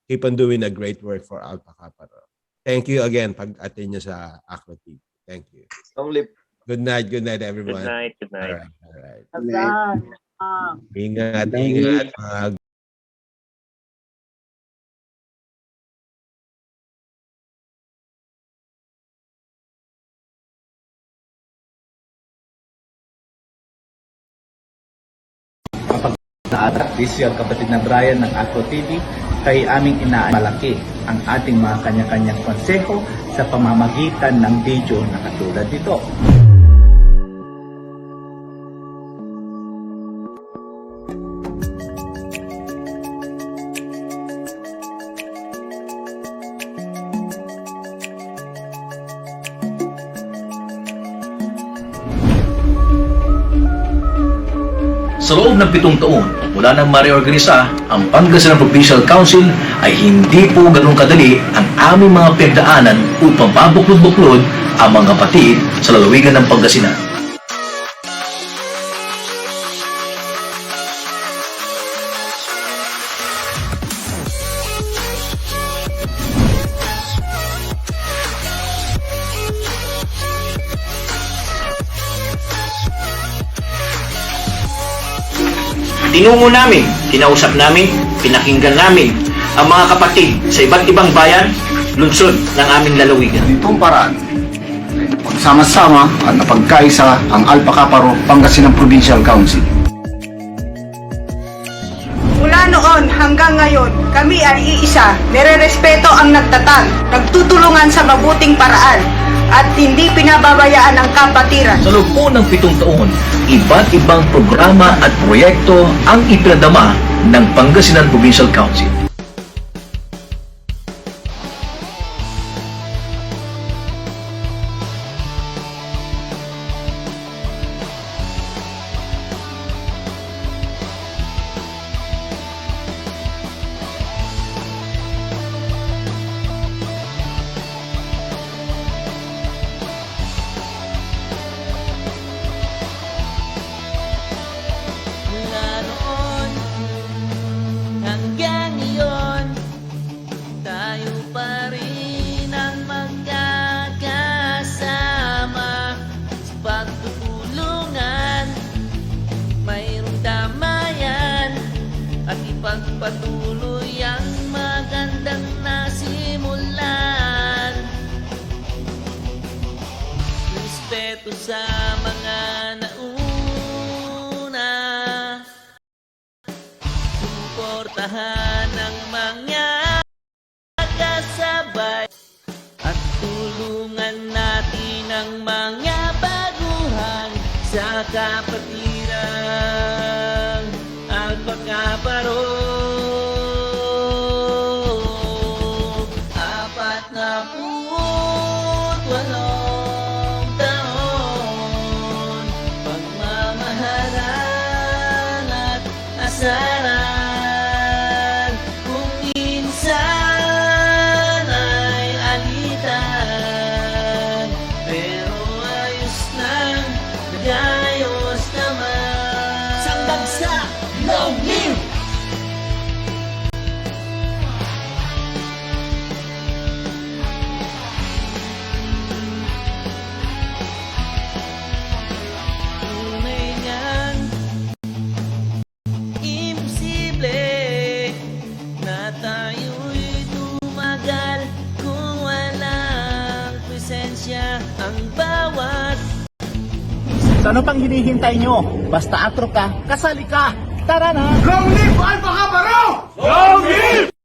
Keep on doing a great work for Alpha Kappa Rho. Thank you again pag-attend nyo sa Acro TV. Thank you. Only Good night Good everyone. night. Good night. Alright. Asan? Ingat. Mga Naatak, this yung kapatid na Brian ng Acro TV, kay aming inaalaki ang ating mga kanya-kanyang konseho sa pamamagitan ng video na katulad nito. Sa loob ng 7 taon, mula nang mareorganisa, ang Pangasinan Provincial Council ay hindi po ganun kadali ang aming mga pinagdaanan upang mabuklod-buklod ang mga kapatid sa lalawigan ng Pangasinan. Tinungo namin, kinausap namin, pinakinggan namin ang mga kapatid sa iba't ibang bayan, lungsod ng aming lalawigan. Itong paraan, pagsama-sama at napagkaisa ang Alpha Kappa Rho Pangasinan Provincial Council. Mula noon hanggang ngayon, kami ay iisa, nire-respeto ang nagtatag, nagtutulungan sa mabuting paraan, at hindi pinababayaan ang kapatiran. Sa loob po ng 7 taon, iba't ibang programa at proyekto ang ipinadama ng Pangasinan Provincial Council. Mula noon hanggang ngayon, tayo pa rin ang magkakasama sa pagtutulungan. Mayroong damayan at ipagpatuloy ang magandang nasimulan. Respeto sa mga nauna, suportahan ang mga kasabay, at tulungan natin ang mga baguhan sa kapatiran Alpha Kappa Rho. 48 taon, pagmamahalan at asaran, kung minsan ay alitan, pero ayos lang, nag-ayos naman. Sang bagsak, long live! Tunay ngang imposible na tayo'y tumagal kung walang presensya ang bawat. So ano pang hinihintay nyo? Basta atro ka, kasali ka! Tara na! Long live Alpha Kappa Rho! Long live!